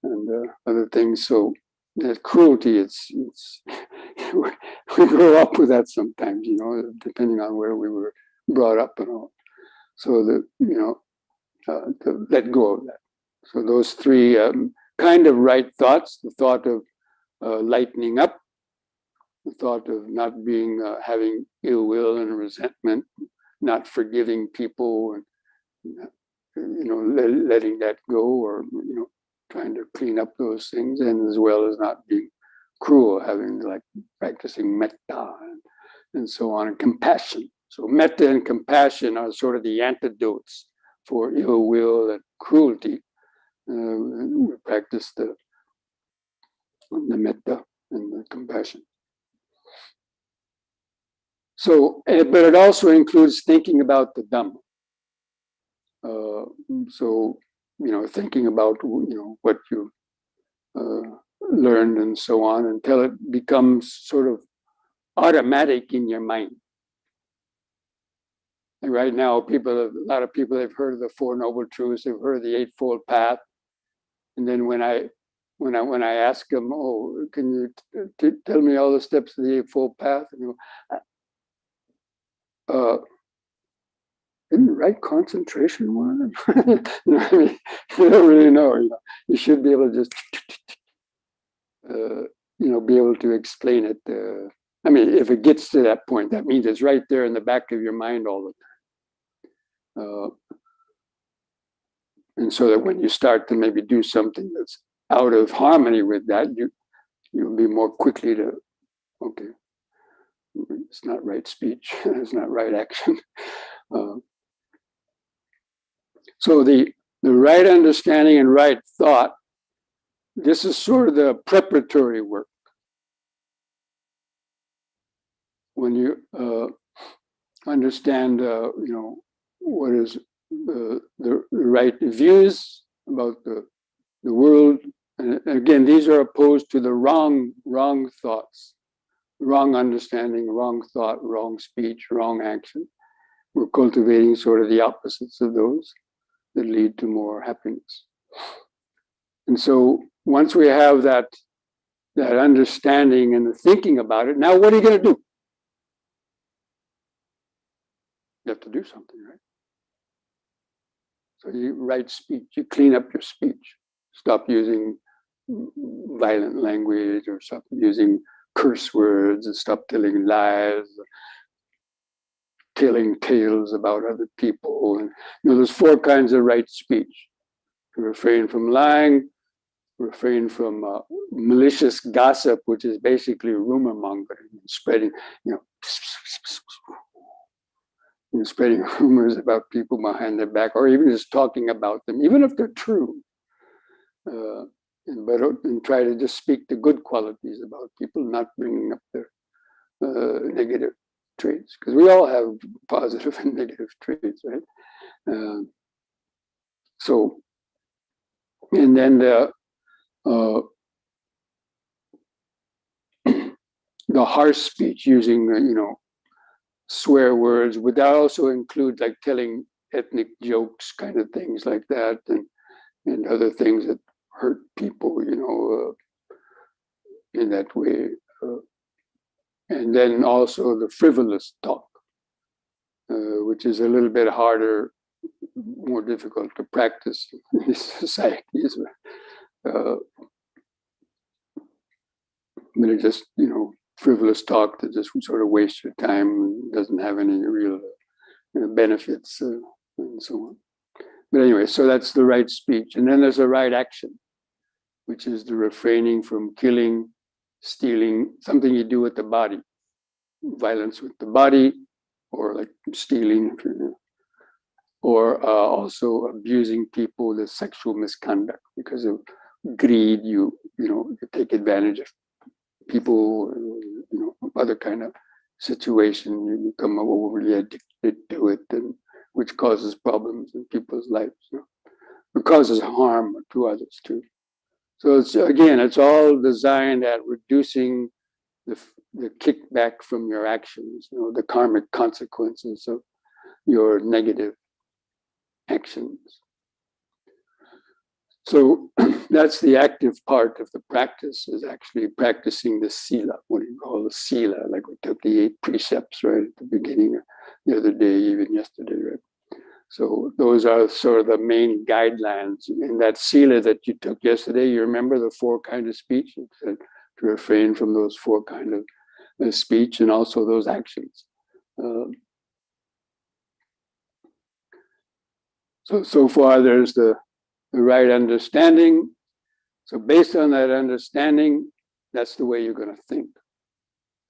and other things. So that cruelty, it's we grow up with that sometimes, depending on where we were brought up and all. So to let go of that. So those 3 kind of right thoughts: the thought of lightening up, the thought of not being having ill will and resentment, not forgiving people, and letting that go, or trying to clean up those things, and as well as not being cruel, having like practicing metta and so on, and compassion. So metta and compassion are sort of the antidotes for ill will and cruelty. We practice the metta and the compassion. So, but it also includes thinking about the dhamma. So, thinking about what you learned and so on, until it becomes sort of automatic in your mind. And right now, a lot of people have heard of the 4 Noble Truths, they've heard of the Eightfold Path, and then when I ask them, "Oh, can you tell me all the steps of the Eightfold Path?" And I didn't right concentration one? You know, I mean, you don't really know. You know, you should be able to just, be able to explain it. I mean, if it gets to that point, that means it's right there in the back of your mind all the time. And so that when you start to maybe do something that's out of harmony with that, you'll be more quickly to, okay, it's not right speech, it's not right action. So the right understanding and right thought, this is sort of the preparatory work. When you understand, what is the right views about the world, and again, these are opposed to the wrong thoughts, wrong understanding, wrong thought, wrong speech, wrong action. We're cultivating sort of the opposites of those that lead to more happiness. And so once we have that understanding and the thinking about it, now what are you going to do? You have to do something, right? So you write speech, you clean up your speech, stop using violent language or stop using curse words and stop telling lies, telling tales about other people. And there's 4 kinds of right speech: to refrain from lying, refrain from malicious gossip, which is basically rumor mongering and spreading, spreading rumors about people behind their back, or even just talking about them, even if they're true. And try to just speak the good qualities about people, not bringing up their negative traits, because we all have positive and negative traits, right? And then the harsh speech, using swear words, would that also include like telling ethnic jokes, kind of things like that, and other things that hurt people, in that way. And then also the frivolous talk, which is a little bit harder, more difficult to practice in these societies. But it's just, frivolous talk that just sort of wastes your time and doesn't have any real benefits and so on. But anyway, so that's the right speech. And then there's the right action, which is the refraining from killing, stealing, something you do with the body, violence with the body, or like stealing, or also abusing people, the sexual misconduct. Because of greed, you take advantage of people, other kind of situation, you become overly addicted to it, and which causes problems in people's lives. It causes harm to others too. So it's all designed at reducing the kickback from your actions, the karmic consequences of your negative actions. So that's the active part of the practice, is actually practicing the sila, what you call the sila, like we took the 8 precepts right at the beginning the other day, even yesterday, right? So those are sort of the main guidelines. In that sila that you took yesterday, you remember the 4 kinds of speech? It said to refrain from those 4 kinds of speech and also those actions. So far there's the right understanding. So based on that understanding, that's the way you're going to think.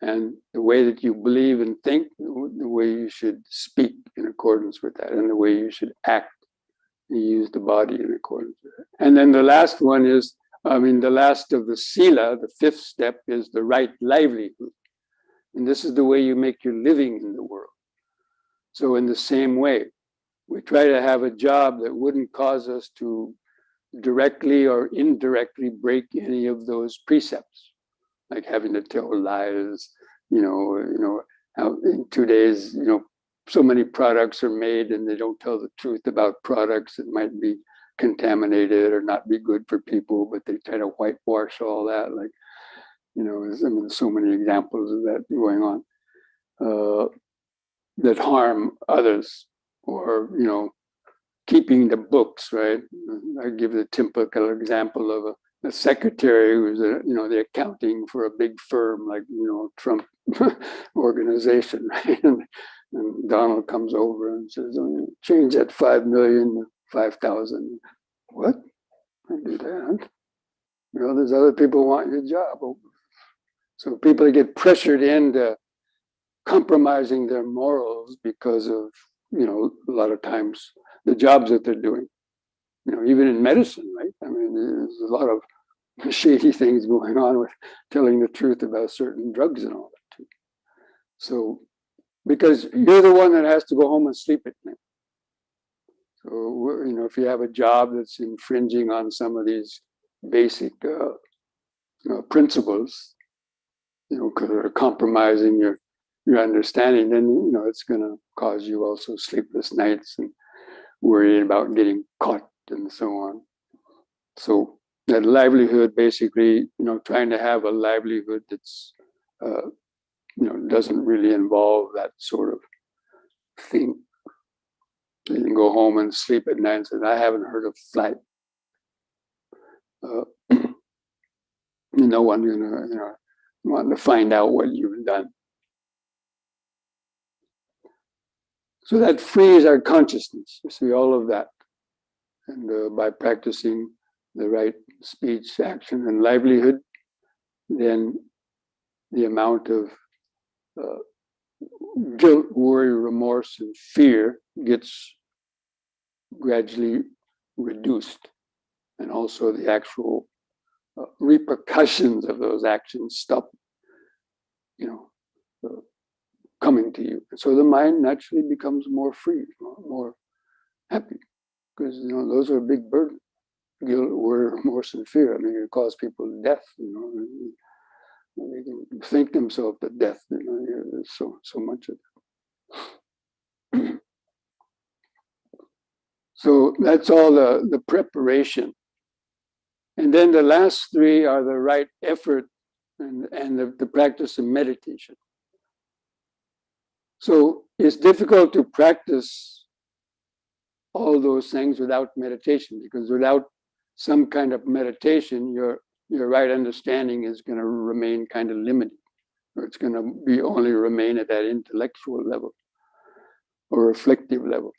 And the way that you believe and think, the way you should speak in accordance with that, and the way you should act and use the body in accordance with that. And then the last one is, the last of the sila, the 5th step, is the right livelihood. And this is the way you make your living in the world. So in the same way, we try to have a job that wouldn't cause us to directly or indirectly break any of those precepts, like having to tell lies, how in 2 days, so many products are made and they don't tell the truth about products that might be contaminated or not be good for people, but they try to whitewash all that. Like, there's so many examples of that going on that harm others. or keeping the books, right? I give the typical example of a secretary who's the accounting for a big firm like Trump organization, right? And Donald comes over and says, "Oh, change that 5 million to 5,000." What? I do that? There's other people who want your job. So people get pressured into compromising their morals because of a lot of times the jobs that they're doing. Even in medicine, right? I mean, there's a lot of shady things going on with telling the truth about certain drugs and all that too. So, because you're the one that has to go home and sleep at night. So, if you have a job that's infringing on some of these basic principles, because they're compromising your understanding, then it's going to cause you also sleepless nights and worrying about getting caught and so on. So that livelihood, basically, trying to have a livelihood that's, doesn't really involve that sort of thing. You can go home and sleep at night and say, "I haven't heard of flight." No one's gonna, want to find out what you've done. So that frees our consciousness. You see all of that, and by practicing the right speech, action, and livelihood, then the amount of guilt, worry, remorse, and fear gets gradually reduced. And also the actual repercussions of those actions stop, coming to you. So the mind naturally becomes more free, more happy, because, those are a big burden. Guilt, worry, remorse, and fear. I mean, it causes people death, They can think themselves to death, There's so much of it. So that's all the preparation. And then the last three are the right effort and the practice of meditation. So it's difficult to practice all those things without meditation, because without some kind of meditation, your right understanding is going to remain kind of limited, or it's going to be only remain at that intellectual level or reflective level.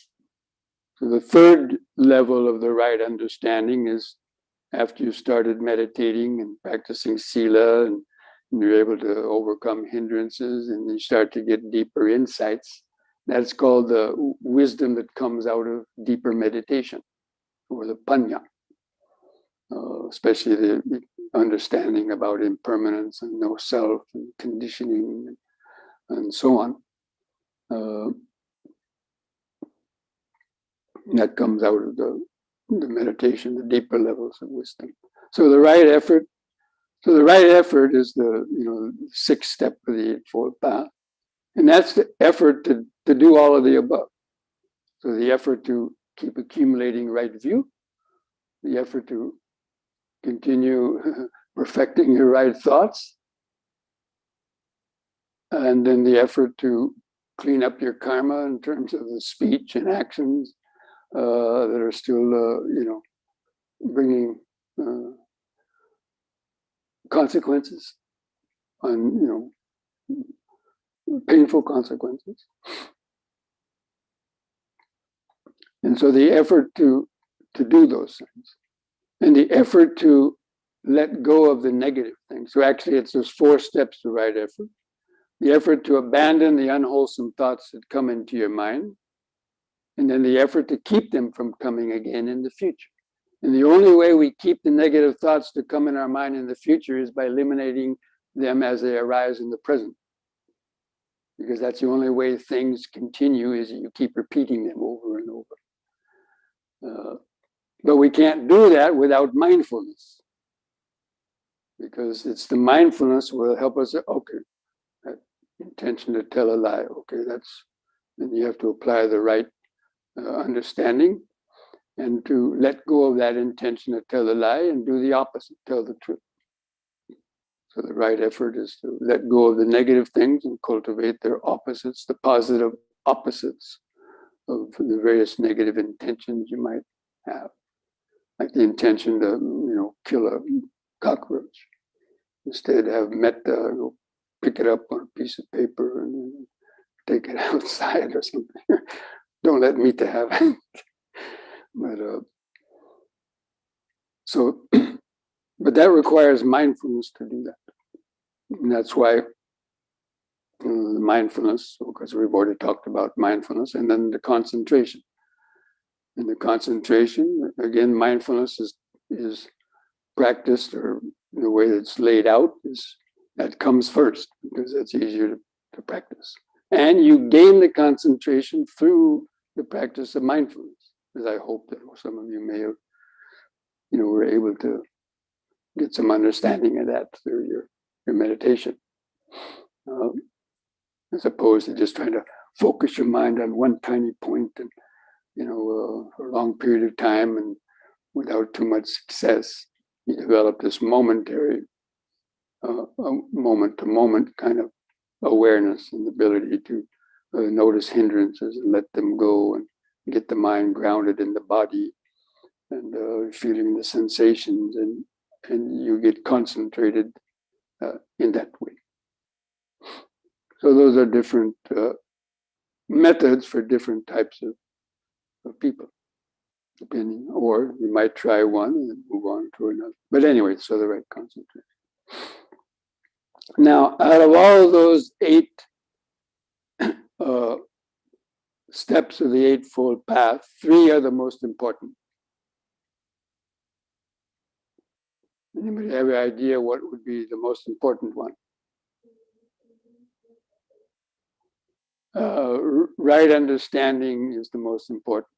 So the third level of the right understanding is after you started meditating and practicing sila, and you're able to overcome hindrances and you start to get deeper insights. That's called the wisdom that comes out of deeper meditation, or the panya, especially the understanding about impermanence and no self and conditioning and so on. That comes out of the meditation, the deeper levels of wisdom. So the right effort is the sixth step of the Eightfold Path. And that's the effort to do all of the above. So the effort to keep accumulating right view, the effort to continue perfecting your right thoughts, and then the effort to clean up your karma in terms of the speech and actions that are still, bringing consequences, on, painful consequences. And so the effort to do those things, and the effort to let go of the negative things. So actually it's those 4 steps to right effort. The effort to abandon the unwholesome thoughts that come into your mind, and then the effort to keep them from coming again in the future. And the only way we keep the negative thoughts to come in our mind in the future is by eliminating them as they arise in the present. Because that's the only way things continue, is that you keep repeating them over and over. But we can't do that without mindfulness. Because it's the mindfulness will help us, okay, that intention to tell a lie, okay, then you have to apply the right understanding, and to let go of that intention to tell a lie and do the opposite, tell the truth. So the right effort is to let go of the negative things and cultivate their opposites, the positive opposites the various negative intentions you might have, like the intention to kill a cockroach. Instead, have metta, pick it up on a piece of paper and take it outside or something. Don't let metta have it. But but that requires mindfulness to do that. And that's why the mindfulness, because we've already talked about mindfulness, and then the concentration. And the concentration, again, mindfulness is practiced, or the way it's laid out is that comes first, because that's easier to practice. And you gain the concentration through the practice of mindfulness, as I hope that some of you may have, were able to get some understanding of that through your meditation, as opposed to just trying to focus your mind on one tiny point and for a long period of time and without too much success. You develop this momentary, moment-to-moment kind of awareness and ability to notice hindrances and let them go and get the mind grounded in the body and feeling the sensations, and you get concentrated in that way. So those are different methods for different types of people, depending, or you might try one and move on to another. But anyway, so the right concentration. Now, out of all of those 8 steps of the Eightfold Path, 3 are the most important. Anybody have an idea what would be the most important one? Right understanding is the most important.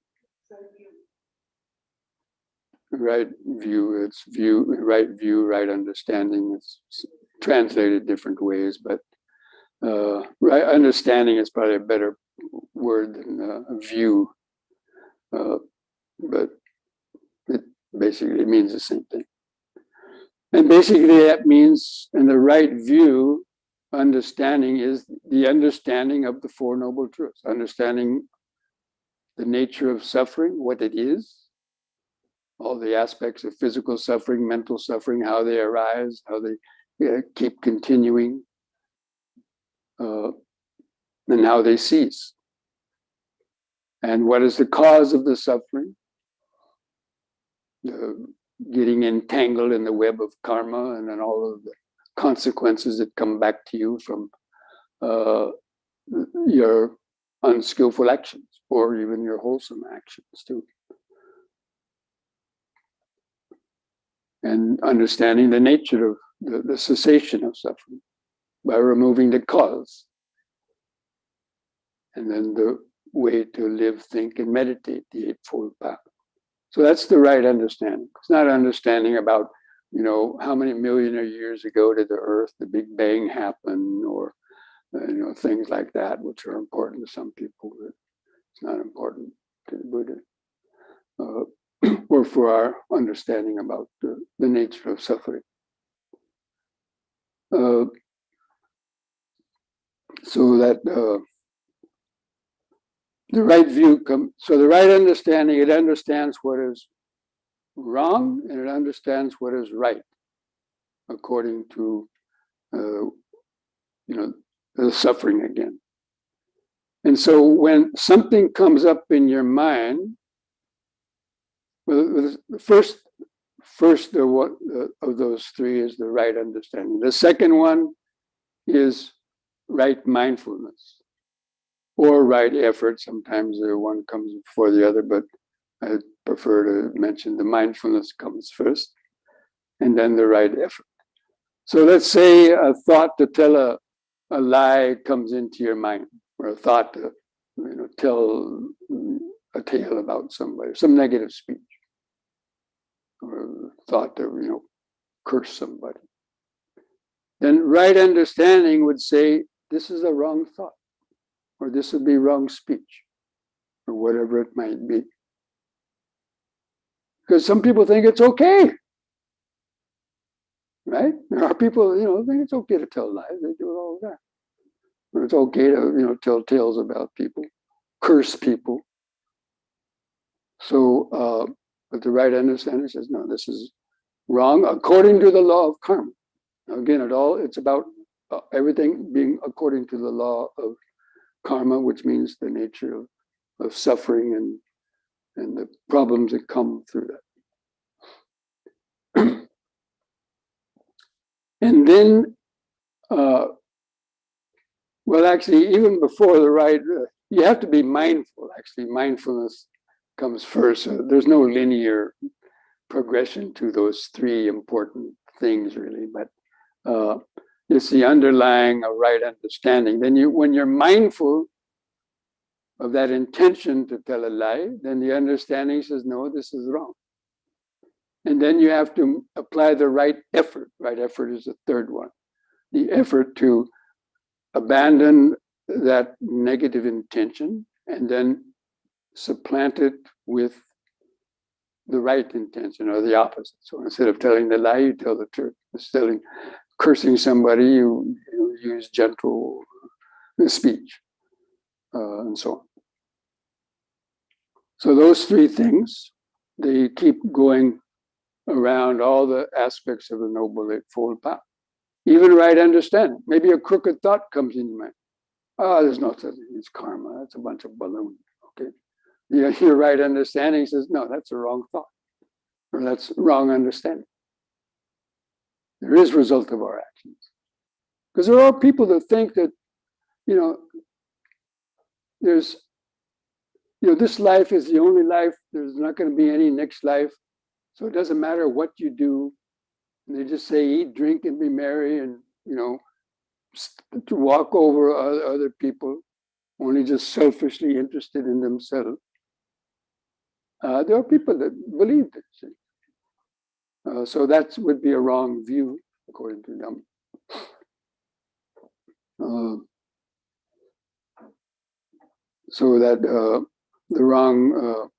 Right view, right view, right understanding. It's translated different ways, but right understanding is probably a better word than view. But it basically means the same thing. And basically that means, in the right view, understanding is the understanding of the Four Noble Truths, understanding the nature of suffering, what it is, all the aspects of physical suffering, mental suffering, how they arise, how they keep continuing, and how they cease. And what is the cause of the suffering? Getting entangled in the web of karma, and then all of the consequences that come back to you from your unskillful actions, or even your wholesome actions too. And understanding the nature of the cessation of suffering by removing the cause. And then the way to live, think, and meditate, the Eightfold Path. So that's the right understanding. It's not understanding about, how many million of years ago did the Earth, the Big Bang happen, or things like that, which are important to some people, but it's not important to the Buddha, or for our understanding about the nature of suffering. So that the right view so the right understanding, it understands what is wrong and it understands what is right, according to the suffering again. And so when something comes up in your mind, well, the first of those 3 is the right understanding. The second one is right mindfulness, or right effort. Sometimes the one comes before the other, but I prefer to mention the mindfulness comes first, and then the right effort. So let's say a thought to tell a lie comes into your mind, or a thought to tell a tale about somebody, some negative speech, or a thought to curse somebody. Then right understanding would say, this is a wrong thought, or this would be wrong speech, or whatever it might be. Because some people think it's okay, right? There are people, think it's okay to tell lies. They do it all the time. Or it's okay to, tell tales about people, curse people. So, but the right understanding says, no, this is wrong according to the law of karma. Now, again, it's about everything being according to the law of karma, which means the nature of suffering and the problems that come through that. And then, well, actually, even before the right, you have to be mindful. Actually, mindfulness comes first. So there's no linear progression to those three important things, really. But it's the underlying of right understanding. Then when you're mindful of that intention to tell a lie, then the understanding says, no, this is wrong. And then you have to apply the right effort. Right effort is the third one. The effort to abandon that negative intention and then supplant it with the right intention or the opposite. So instead of telling the lie, you tell the truth. Instead of cursing somebody, you use gentle speech and so on. So those three things, they keep going around all the aspects of the Noble Eightfold Path. Even right understanding. Maybe a crooked thought comes in your mind. There's no such thing as karma. That's a bunch of balloons. Okay. Your right understanding says, no, that's a wrong thought. Or that's wrong understanding. There is result of our actions. Because there are people that think that, there's, this life is the only life. There's not going to be any next life. So it doesn't matter what you do. And they just say, eat, drink, and be merry, and, to walk over other people, only just selfishly interested in themselves. There are people that believe this. So that would be a wrong view, according to Dhamma. So that the wrong,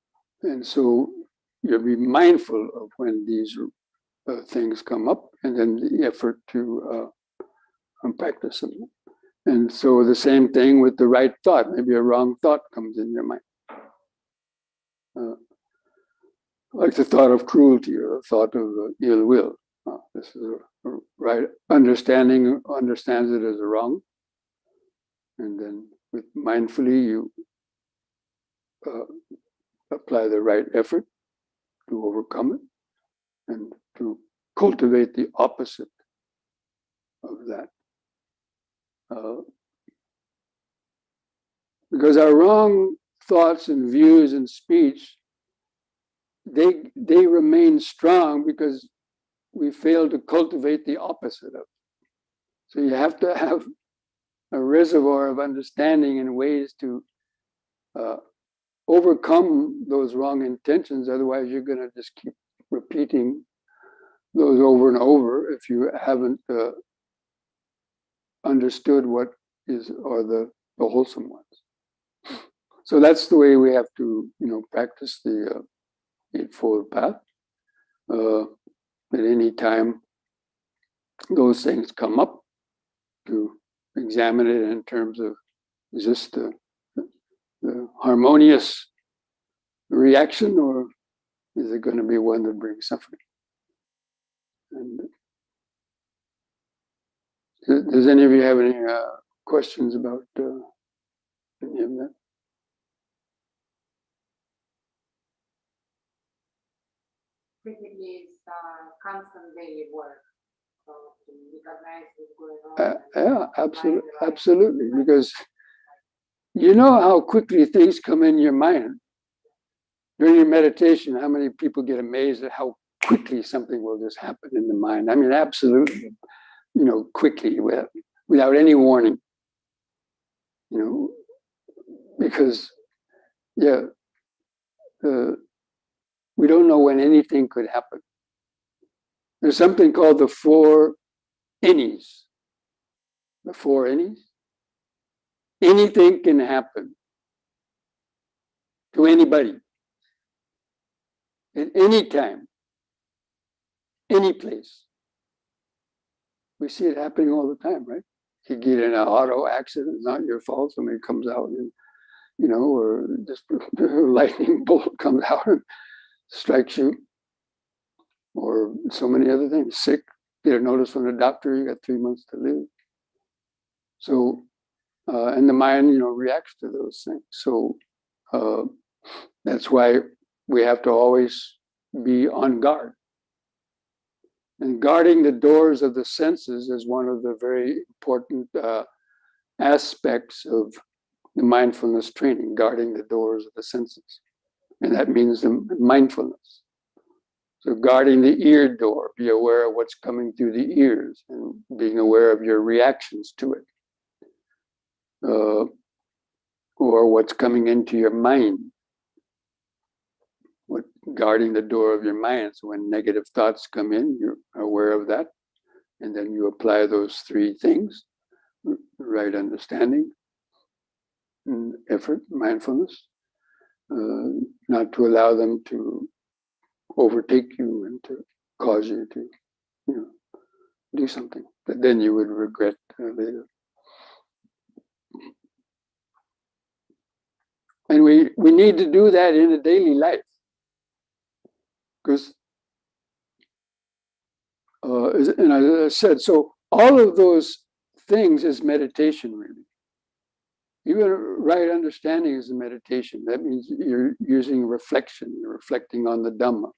and so you'll be mindful of when these things come up, and then the effort to practice them. And so the same thing with the right thought. Maybe a wrong thought comes in your mind. Like the thought of cruelty or the thought of ill will. This is a right understanding, understands it as a wrong. And then with mindfully, you apply the right effort to overcome it and to cultivate the opposite of that. Because our wrong thoughts and views and speech, they remain strong because we fail to cultivate the opposite of it. So you have to have a reservoir of understanding and ways to overcome those wrong intentions. Otherwise, you're going to just keep repeating those over and over if you haven't understood what are the wholesome ones. So that's the way we have to, practice the Eightfold Path. At any time those things come up, to examine it in terms of, is this the harmonious reaction, or is it going to be one that brings suffering? And does any of you have any questions about any of that? Basically, it's constant daily work. So to recognize what's going on. Yeah, absolutely. Because you know how quickly things come in your mind. During your meditation, how many people get amazed at how quickly something will just happen in the mind? I mean, absolutely, quickly, without any warning. Because, we don't know when anything could happen. There's something called the four innies. The four innies. Anything can happen to anybody, at any time, any place. We see it happening all the time, right? You get in an auto accident, it's not your fault. Somebody comes out and or just a lightning bolt comes out and strikes you, or so many other things. Sick, get a notice from the doctor, you got 3 months to live. So, and the mind, reacts to those things. So that's why we have to always be on guard. And guarding the doors of the senses is one of the very important aspects of the mindfulness training, guarding the doors of the senses. And that means the mindfulness. So guarding the ear door, be aware of what's coming through the ears and being aware of your reactions to it. Or what's coming into your mind. Guarding the door of your mind. So when negative thoughts come in, you're aware of that. And then you apply those 3 things: right understanding, effort, mindfulness, not to allow them to overtake you and to cause you to, do something that then you would regret later. And we need to do that in a daily life. Because, and as I said, so all of those things is meditation, really. Even right understanding is a meditation. That means you're using reflection. You're reflecting on the dhamma.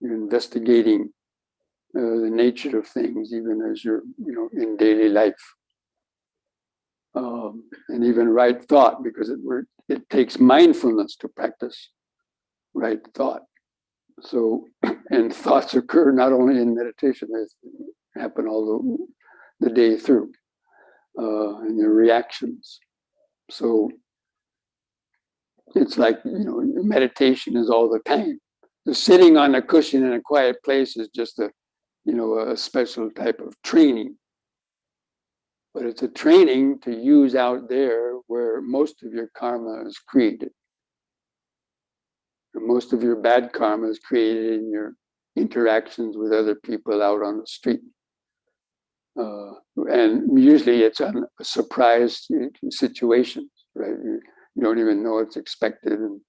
You're investigating the nature of things, even as you're, in daily life. And even right thought, because it takes mindfulness to practice right thought. So, and thoughts occur not only in meditation, they happen all the day through, and your reactions. So it's like, meditation is all the time. So sitting on a cushion in a quiet place is just a special type of training. But it's a training to use out there where most of your karma is created. Most of your bad karma is created in your interactions with other people out on the street. And usually it's on a surprise situations, right? You don't even know it's expected. And,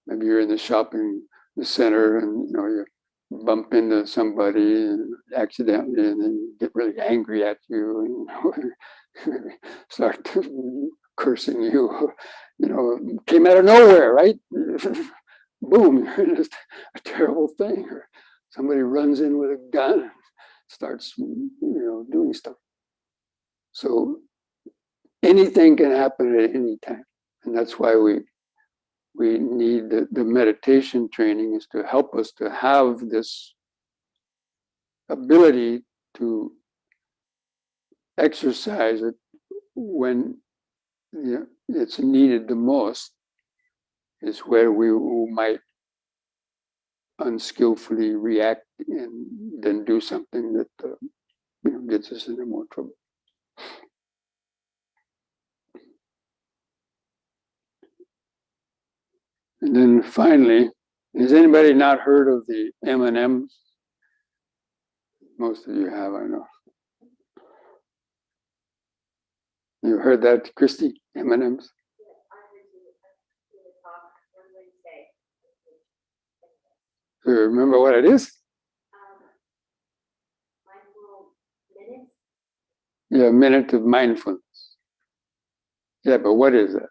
maybe you're in the shopping center and, you bump into somebody accidentally and then get really angry at you and start cursing you. Came out of nowhere, right? Boom, it's a terrible thing. Or somebody runs in with a gun and starts, doing stuff. So anything can happen at any time. And that's why we need the meditation training, is to help us to have this ability to exercise it when it's needed the most, is where we might unskillfully react and then do something that gets us into more trouble. And then finally, has anybody not heard of the M&Ms? Most of you have, I know. You heard that, Christy? M&Ms? So remember what it is? Mindful minutes. Yeah, a minute of mindfulness. Yeah, but what is that?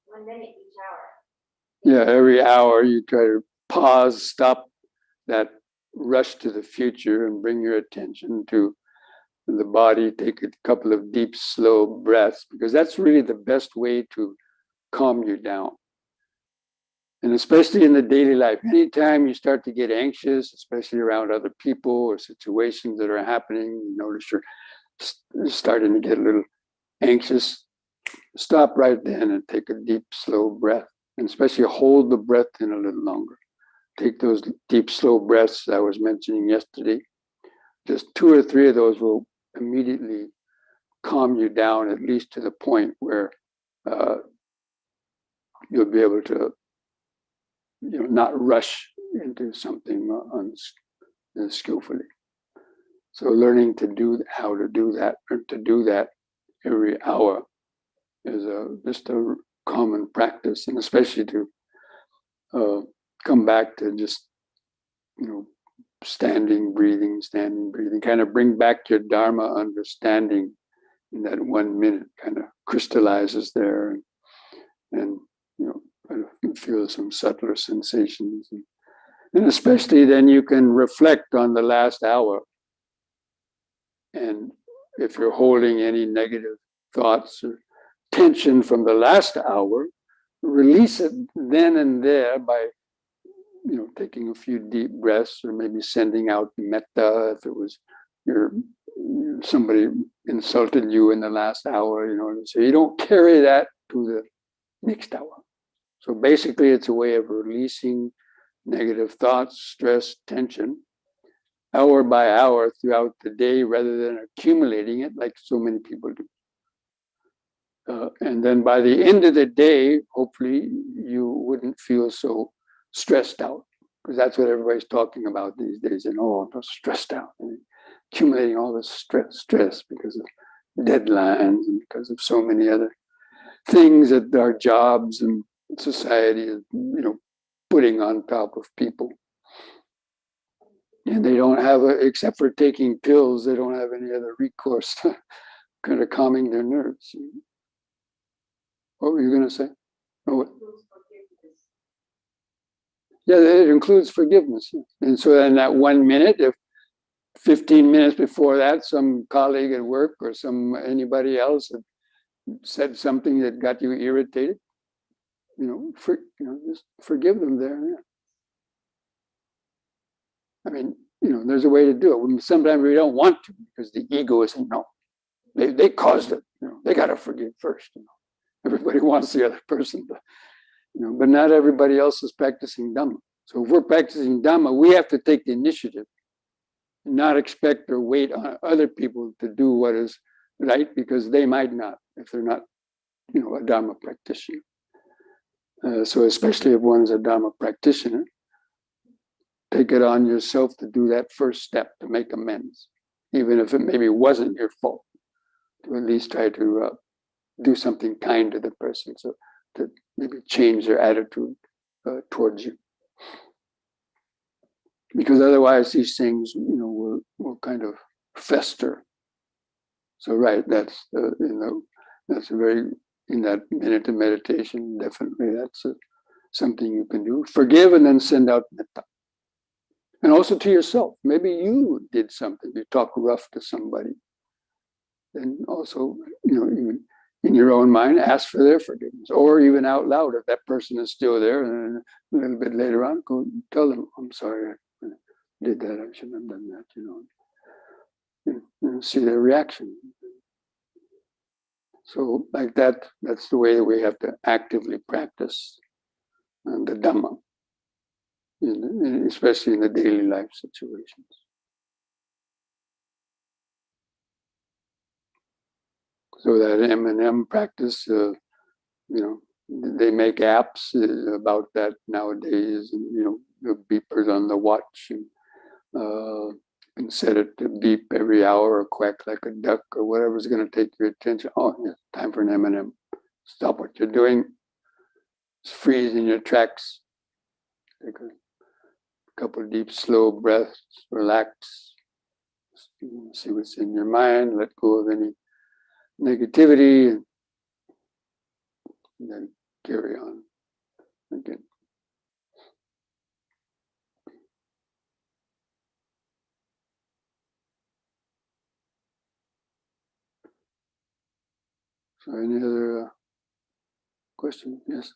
One minute each hour. Yeah, every hour you try to pause, stop that rush to the future and bring your attention to the body. Take a couple of deep, slow breaths, because that's really the best way to calm you down. And especially in the daily life, anytime you start to get anxious, especially around other people or situations that are happening, you notice you're starting to get a little anxious, stop right then and take a deep, slow breath. And especially hold the breath in a little longer. Take those deep, slow breaths I was mentioning yesterday. Just 2 or 3 of those will immediately calm you down, at least to the point where you'll be able to not rush into something unskillfully. So learning to do how to do that, or to do that every hour is just a common practice, and especially to come back to just, standing, breathing, kind of bring back your Dharma understanding in that 1 minute, kind of crystallizes there, and kind of feel some subtler sensations. And especially then you can reflect on the last hour. And if you're holding any negative thoughts or tension from the last hour, release it then and there by taking a few deep breaths, or maybe sending out metta if it was somebody insulted you in the last hour, so you don't carry that to the next hour. So basically it's a way of releasing negative thoughts, stress, tension, hour by hour throughout the day, rather than accumulating it like so many people do. And then by the end of the day, hopefully you wouldn't feel so stressed out, because that's what everybody's talking about these days. And I'm stressed out, and accumulating all this stress because of deadlines and because of so many other things that our jobs and society is, putting on top of people. And they don't have, except for taking pills, they don't have any other recourse to kind of calming their nerves. What were you going to say? Oh, yeah, it includes forgiveness. And so in that 1 minute, if 15 minutes before that, some colleague at work or anybody else had said something that got you irritated, just forgive them there and then. I mean, there's a way to do it. Sometimes we don't want to, because the ego is saying, no, they caused it. They got to forgive first. Everybody wants the other person to, but not everybody else is practicing Dhamma. So if we're practicing Dhamma, we have to take the initiative, and not expect or wait on other people to do what is right, because they might not, if they're not, a Dhamma practitioner. So especially if one's a Dhamma practitioner, take it on yourself to do that first step, to make amends, even if it maybe wasn't your fault, to at least try to do something kind to the person, so to maybe change their attitude towards you. Because otherwise these things, will kind of fester. So right, that's that's a very, in that minute of meditation, definitely that's something you can do. Forgive and then send out metta. And also to yourself. Maybe you did something, you talk rough to somebody. Then also, even in your own mind, ask for their forgiveness, or even out loud if that person is still there. And then a little bit later on, go tell them, "I'm sorry, I did that. I shouldn't have done that." And see their reaction. So, like that, that's the way that we have to actively practice the Dhamma, especially in the daily life situations. So that M&M practice, they make apps about that nowadays, and the beepers on the watch, and set it to beep every hour or quack like a duck or whatever's going to take your attention. Oh, yeah, time for an M&M. Stop what you're doing. Just freeze in your tracks. Take a couple of deep, slow breaths. Relax. See what's in your mind. Let go of any negativity, and then carry on again. So any other questions? Yes?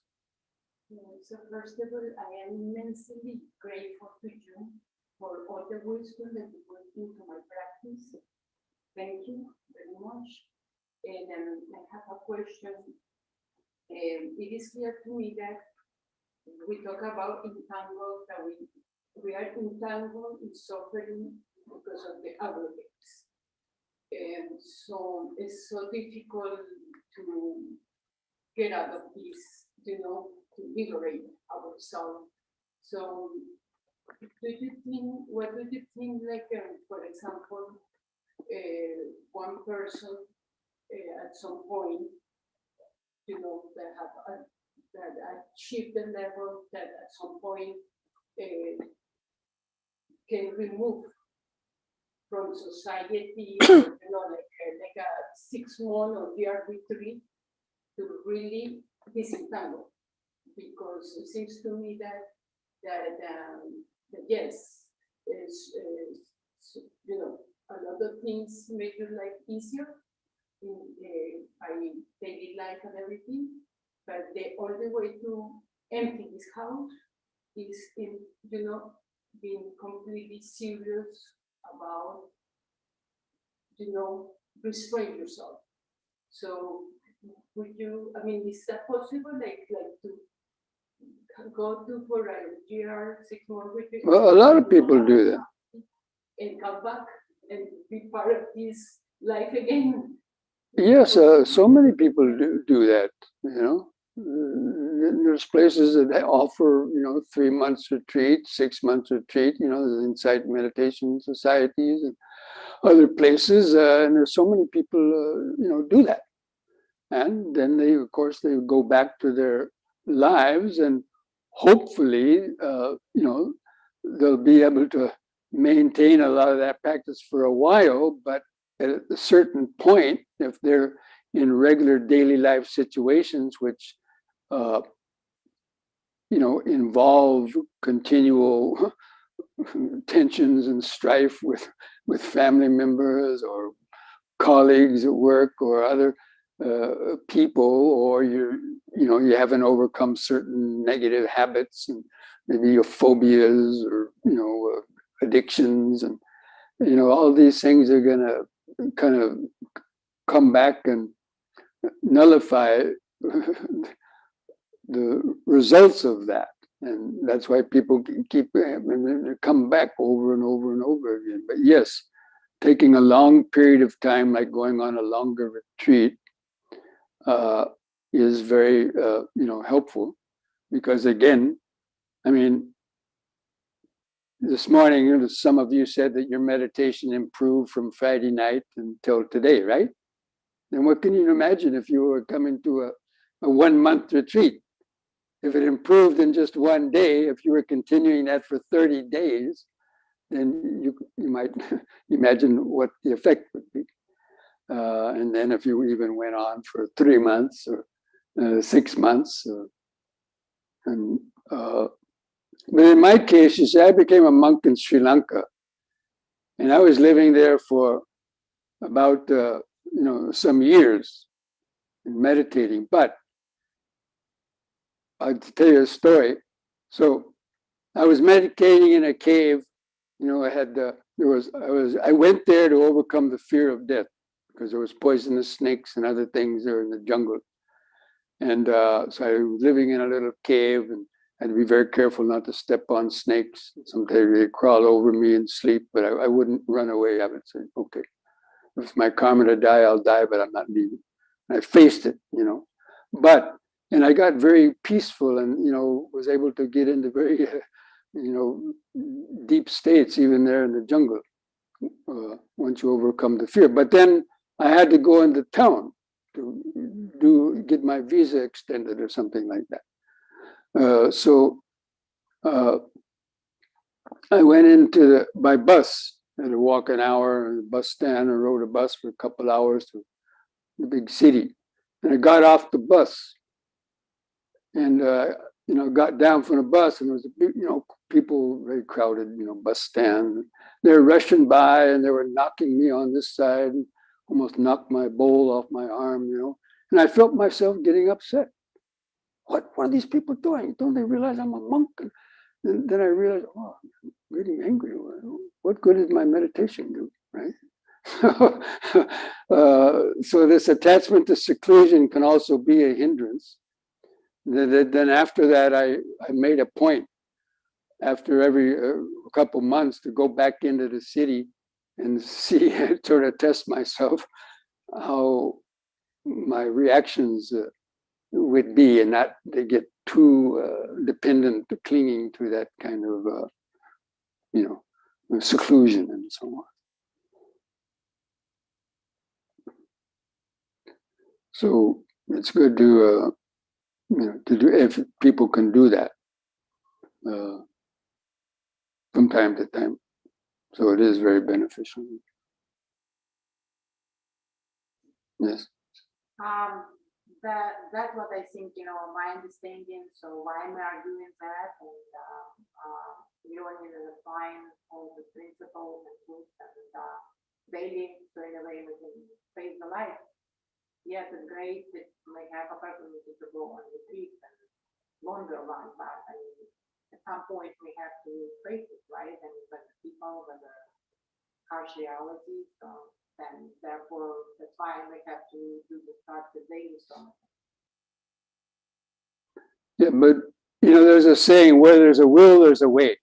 So first of all, I am immensely grateful to you for all the wisdom that you put into my practice. Thank you very much. And I have a question. It is clear to me that we talk about entangled, that we are entangled in suffering because of the aggregates. And so it's so difficult to get out of this, to liberate ourselves. So what do you think, like, for example, one person at some point, that have that achieve the level that at some point can remove from society, like a 6 month or year retreat to really disentangle, because it seems to me that yes, a lot of things make your life easier in daily life and everything, but the only way to empty this house is in being completely serious about restrain yourself. So would you, I mean, is that possible, like to go to for a year, 6 months with you? Well, a lot of people do that. And come back and be part of this life again. Yes, so many people do that, There's places that they offer, 3 months retreat, 6 months retreat, there's insight meditation societies and other places. And there's so many people, do that. And then they go back to their lives, and hopefully, they'll be able to maintain a lot of that practice for a while. But at a certain point, if they're in regular daily life situations, which, involve continual tensions and strife with family members or colleagues at work or other people, or you haven't overcome certain negative habits and maybe your phobias or addictions, and all these things are going to kind of come back and nullify the results of that. And that's why people keep come back over and over and over again. But yes, taking a long period of time, like going on a longer retreat, is very helpful, because again, I mean, this morning some of you said that your meditation improved from Friday night until today, right? And what can you imagine if you were coming to a 1 month retreat? If it improved in just one day, if you were continuing that for 30 days, then you might imagine what the effect would be. And then if you even went on for 3 months or 6 months. But in my case, you see, I became a monk in Sri Lanka. And I was living there for about, some years and meditating. But I'll tell you a story. So I was meditating in a cave. I went there to overcome the fear of death, because there was poisonous snakes and other things there in the jungle. And so I was living in a little cave, and I had to be very careful not to step on snakes. Sometimes they crawl over me and sleep, but I wouldn't run away. I would say, okay, if it's my karma to die, I'll die, but I'm not leaving. And I faced it, and I got very peaceful and, was able to get into very, deep states, even there in the jungle, once you overcome the fear. But then I had to go into town to get my visa extended or something like that. So I went by bus. I had to walk an hour in the bus stand and rode a bus for a couple hours to the big city. And I got off the bus and, got down from the bus, and there was a big, people, very crowded, bus stand. They were rushing by and they were knocking me on this side and almost knocked my bowl off my arm, And I felt myself getting upset. What are these people doing? Don't they realize I'm a monk? And then I realized, oh, I'm really angry. What good did my meditation do, right? So this attachment to seclusion can also be a hindrance. Then after that, I made a point after every couple months to go back into the city and see, sort of test myself how my reactions would be, and not they get too dependent, clinging to that kind of, seclusion and so on. So it's good to to do, if people can do that from time to time. So it is very beneficial. Yes. That's what I think, my understanding. So why we are doing that, and learning and applying all the principles and tools and daily, so in a way we can save the life. Yes, it's great that we have opportunity to go on retreat and longer one, but I mean, at some point we have to face it, right? And with the people, with the harsh reality, so then therefore that's why we have to do the start the daily so. Yeah, but there's a saying, where there's a will, there's a way.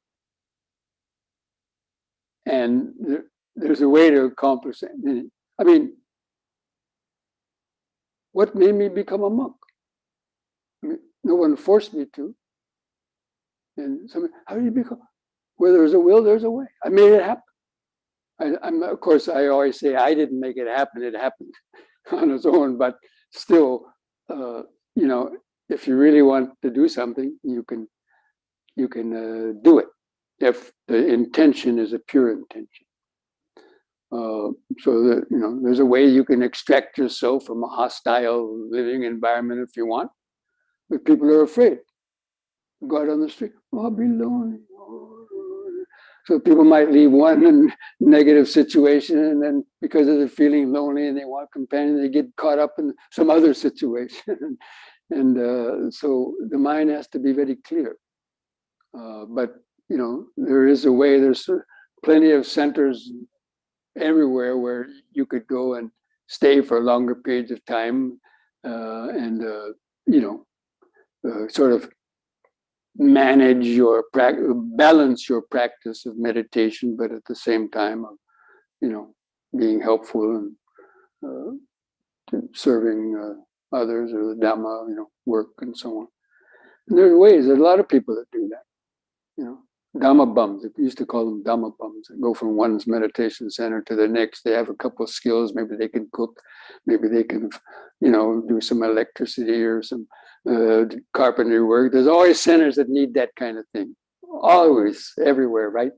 And there's a way to accomplish it. I mean, what made me become a monk? I mean, no one forced me to. And how do you become? Where there's a will, there's a way. I made it happen. Of course, I always say I didn't make it happen. It happened on its own. But still, if you really want to do something, you can do it if the intention is a pure intention. So that there's a way you can extract yourself from a hostile living environment if you want, but people are afraid. Go out on the street, I'll be lonely. So people might leave one negative situation, and then because they're feeling lonely and they want companion, they get caught up in some other situation. And so the mind has to be very clear. But there is a way. There's plenty of centers everywhere where you could go and stay for longer periods of time, and sort of manage your balance your practice of meditation, but at the same time of being helpful and serving others, or the dhamma, work and so on. And there's ways. There's a lot of people that do that. Dhamma bums. They used to call them dhamma bums. They go from one's meditation center to the next. They have a couple of skills. Maybe they can cook. Maybe they can, do some electricity or some carpentry work. There's always centers that need that kind of thing. Always, everywhere, right?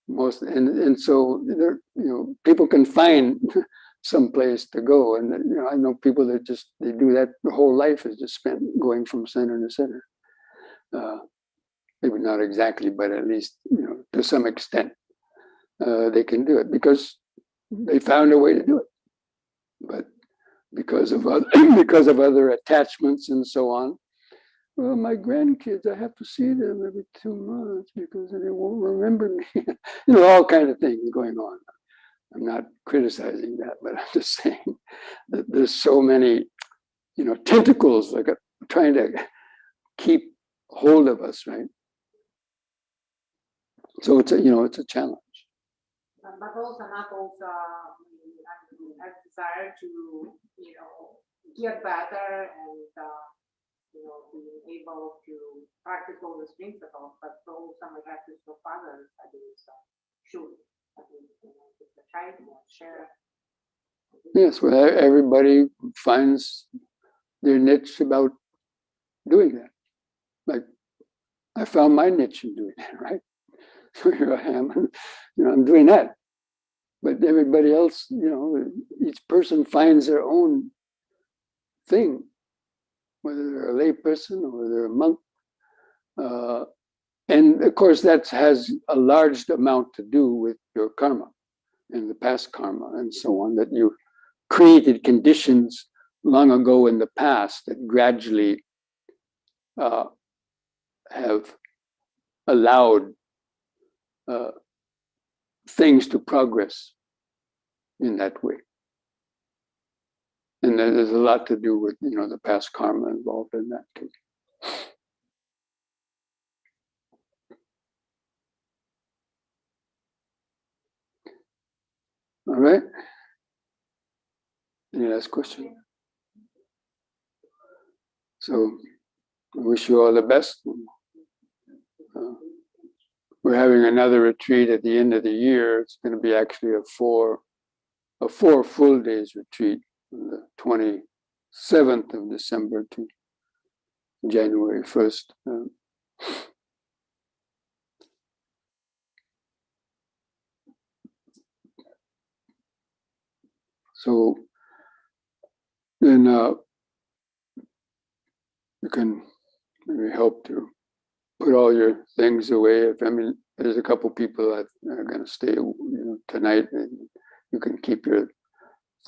And so there, people can find some place to go. And I know people that they do that. The whole life is just spent going from center to center. Maybe not exactly, but at least to some extent they can do it because they found a way to do it. But because of other attachments and so on, well, my grandkids, I have to see them every 2 months because they won't remember me. All kinds of things going on. I'm not criticizing that, but I'm just saying that there's so many, tentacles like trying to keep hold of us, right? So it's a challenge. But also not also a desire to get better and being able to practice all these principles, but also we have to help others. I think should try to share. Yes, well, everybody finds their niche about doing that. Like I found my niche in doing that, right? So here I am, I'm doing that. But everybody else, each person finds their own thing, whether they're a lay person or whether they're a monk. And of course, that has a large amount to do with your karma and the past karma and so on, that you created conditions long ago in the past that gradually have allowed things to progress in that way. And there's a lot to do with, the past karma involved in that too. All right. Any last question? So I wish you all the best. We're having another retreat at the end of the year. It's going to be actually a four full days retreat. the 27th of December to January 1st. So then you can maybe help to put all your things away. If there's a couple people that are going to stay, tonight, and you can keep your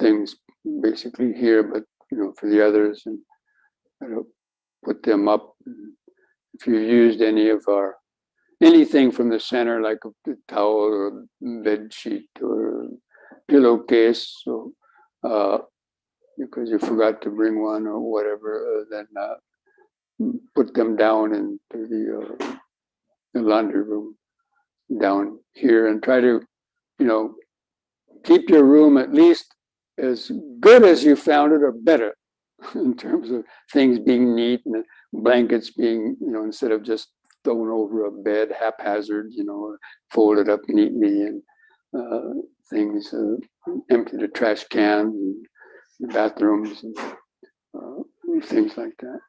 things basically here, but for the others, and put them up. If you used anything from the center, like a towel or bed sheet or pillowcase, so because you forgot to bring one or whatever, then put them down into the laundry room down here, and try to keep your room at least as good as you found it or better in terms of things being neat and blankets being, instead of just thrown over a bed haphazard, folded up neatly, and things, empty the trash cans and the bathrooms and things like that.